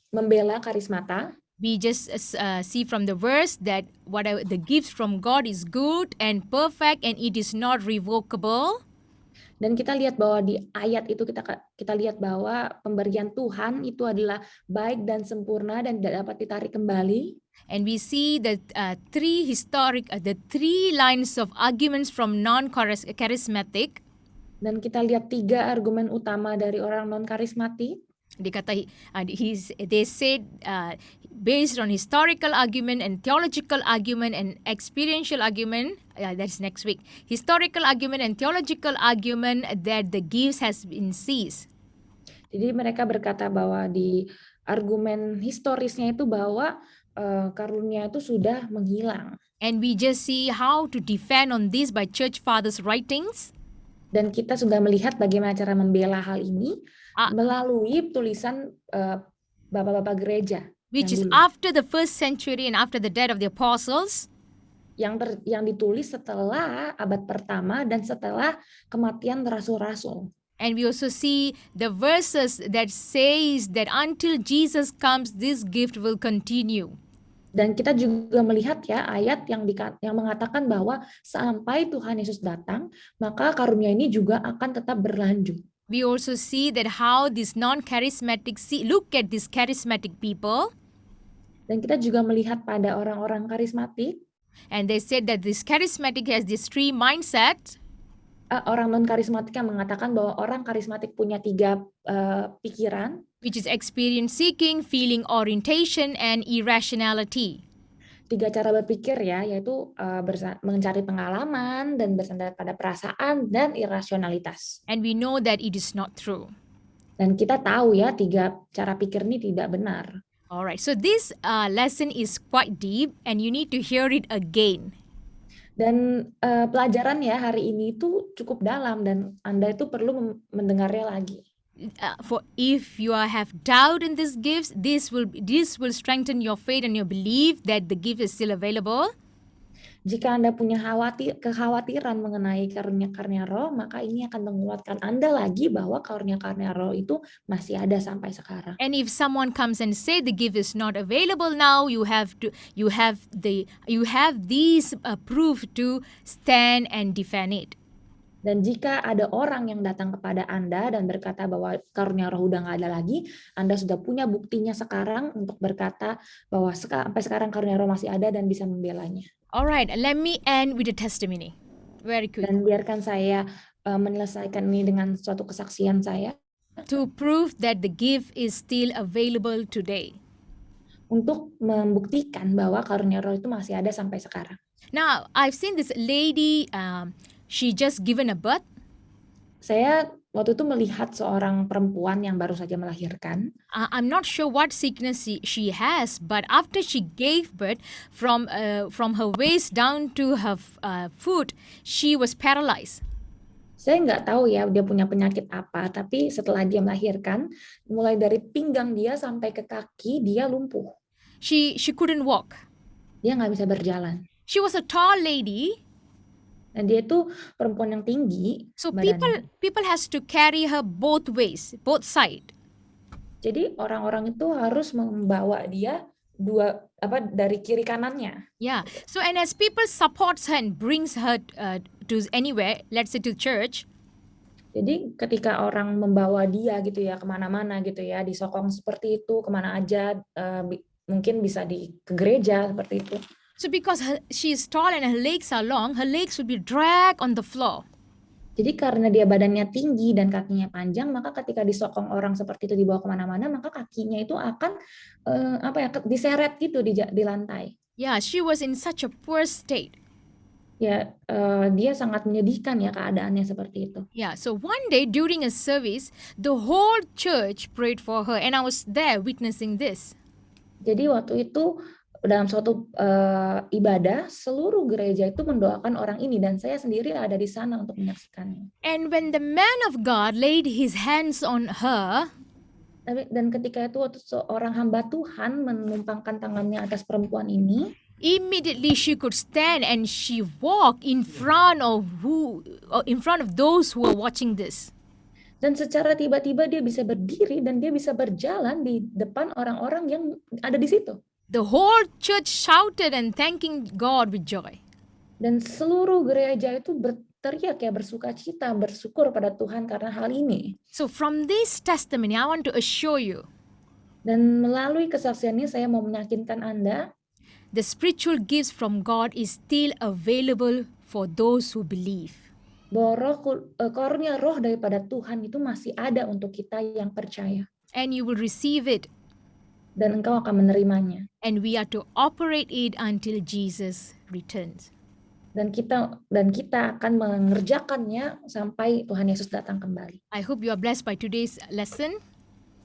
membela karismata. We just see from the verse that whatever the gifts from God is good and perfect and it is not revocable. Dan kita lihat bahwa di ayat itu kita lihat bahwa pemberian Tuhan itu adalah baik dan sempurna dan tidak dapat ditarik kembali. And we see the three lines of arguments from non-charismatic. Dan kita lihat 3 argumen utama dari orang non-karismatik. They said based on historical argument and theological argument and experiential argument, that's next week. Historical argument and theological argument that the gifts has been ceased. Jadi mereka berkata bahwa di argumen historisnya itu bahwa karunia itu sudah menghilang. And we just see how to defend on this by church fathers' writings. Dan kita sudah melihat bagaimana cara membela hal ini melalui tulisan bapak-bapak gereja. Which is after the first century and after the death of the apostles. Yang ditulis setelah abad pertama dan setelah kematian rasul-rasul. And we also see the verses that says that until Jesus comes, this gift will continue. Dan kita juga melihat ya ayat yang mengatakan bahwa sampai Tuhan Yesus datang, maka karunia ini juga akan tetap berlanjut. We also see that how these non-charismatic look at these charismatic people. Dan kita juga melihat pada orang-orang karismatik. And they said that this charismatic has this 3 mindset. Orang non-karismatik yang mengatakan bahwa orang karismatik punya 3 pikiran. Which is experience seeking, feeling orientation, and irrationality. 3 cara berpikir ya, yaitu mencari pengalaman dan bersandar pada perasaan dan irasionalitas. And we know that it is not true. Dan kita tahu ya 3 cara pikir ini tidak benar. Alright, so this lesson is quite deep and you need to hear it again. Dan pelajaran ya hari ini itu cukup dalam dan Anda itu perlu mendengarnya lagi. For if you have doubt in these gifts, this will strengthen your faith and your belief that the gift is still available. Jika Anda punya kekhawatiran mengenai karunia-karunia roh, maka ini akan menguatkan Anda lagi bahwa karunia-karunia roh itu masih ada sampai sekarang. And if someone comes and say the gift is not available now, you have these proof to stand and defend it. Dan jika ada orang yang datang kepada Anda dan berkata bahwa karunia roh udah nggak ada lagi, Anda sudah punya buktinya sekarang untuk berkata bahwa sampai sekarang karunia roh masih ada dan bisa membelanya. Alright, let me end with a testimony. Very quick. Dan biarkan saya menyelesaikan ini dengan suatu kesaksian saya. To prove that the gift is still available today. Untuk membuktikan bahwa karunia roh itu masih ada sampai sekarang. Now, I've seen this lady, she just given a birth. Saya waktu itu melihat seorang perempuan yang baru saja melahirkan. I'm not sure what sickness she has, but after she gave birth, from her waist down to her foot, she was paralyzed. Saya nggak tahu ya dia punya penyakit apa, tapi setelah dia melahirkan, mulai dari pinggang dia sampai ke kaki dia lumpuh. She couldn't walk. Dia nggak bisa berjalan. She was a tall lady. Dan dia itu perempuan yang tinggi. So people has to carry her both ways, both side. Jadi orang-orang itu harus membawa dia dari kiri kanannya. Yeah. So and as people supports her and brings her to anywhere, let's say to church. Jadi ketika orang membawa dia gitu ya kemana-mana gitu ya, disokong seperti itu kemana aja, mungkin bisa ke gereja seperti itu. So because she is tall and her legs are long, her legs will be dragged on the floor. Jadi karena dia badannya tinggi dan kakinya panjang, maka ketika disokong orang seperti itu dibawa kemana-mana, maka kakinya itu akan diseret gitu di lantai. Yeah, she was in such a poor state. Ya, dia sangat menyedihkan ya keadaannya seperti itu. Yeah, so one day during a service, the whole church prayed for her, and I was there witnessing this. Jadi waktu itu dalam suatu ibadah, seluruh gereja itu mendoakan orang ini dan saya sendiri ada di sana untuk menyaksikannya. And when the man of God laid his hands on her, Dan ketika itu waktu seorang hamba Tuhan menumpangkan tangannya atas perempuan ini, immediately she could stand and she walked in front of those who were watching this. dan secara tiba-tiba dia bisa berdiri dan dia bisa berjalan di depan orang-orang yang ada di situ. The whole church shouted and thanking God with joy. Dan seluruh gereja itu berteriak ya, bersukacita, bersyukur pada Tuhan karena hal ini. So from this testimony, I want to assure you, Dan melalui kesaksian ini saya mau meyakinkan Anda, the spiritual gifts from God is still available for those who believe. bahwa karunia roh daripada Tuhan itu masih ada untuk kita yang percaya. And you will receive it. Dan engkau akan menerimanya. And we are to operate it until Jesus returns. Dan kita akan mengerjakannya sampai Tuhan Yesus datang kembali. I hope you are blessed by today's lesson.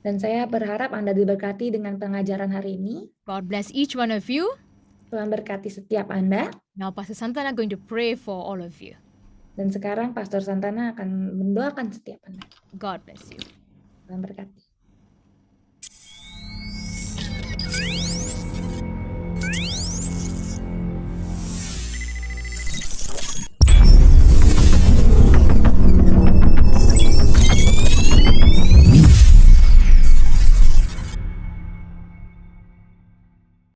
Dan saya berharap Anda diberkati dengan pengajaran hari ini. God bless each one of you. Tuhan berkati setiap Anda. Now Pastor Santana going to pray for all of you. Dan sekarang Pastor Santana akan mendoakan setiap Anda. God bless you. Tuhan berkati.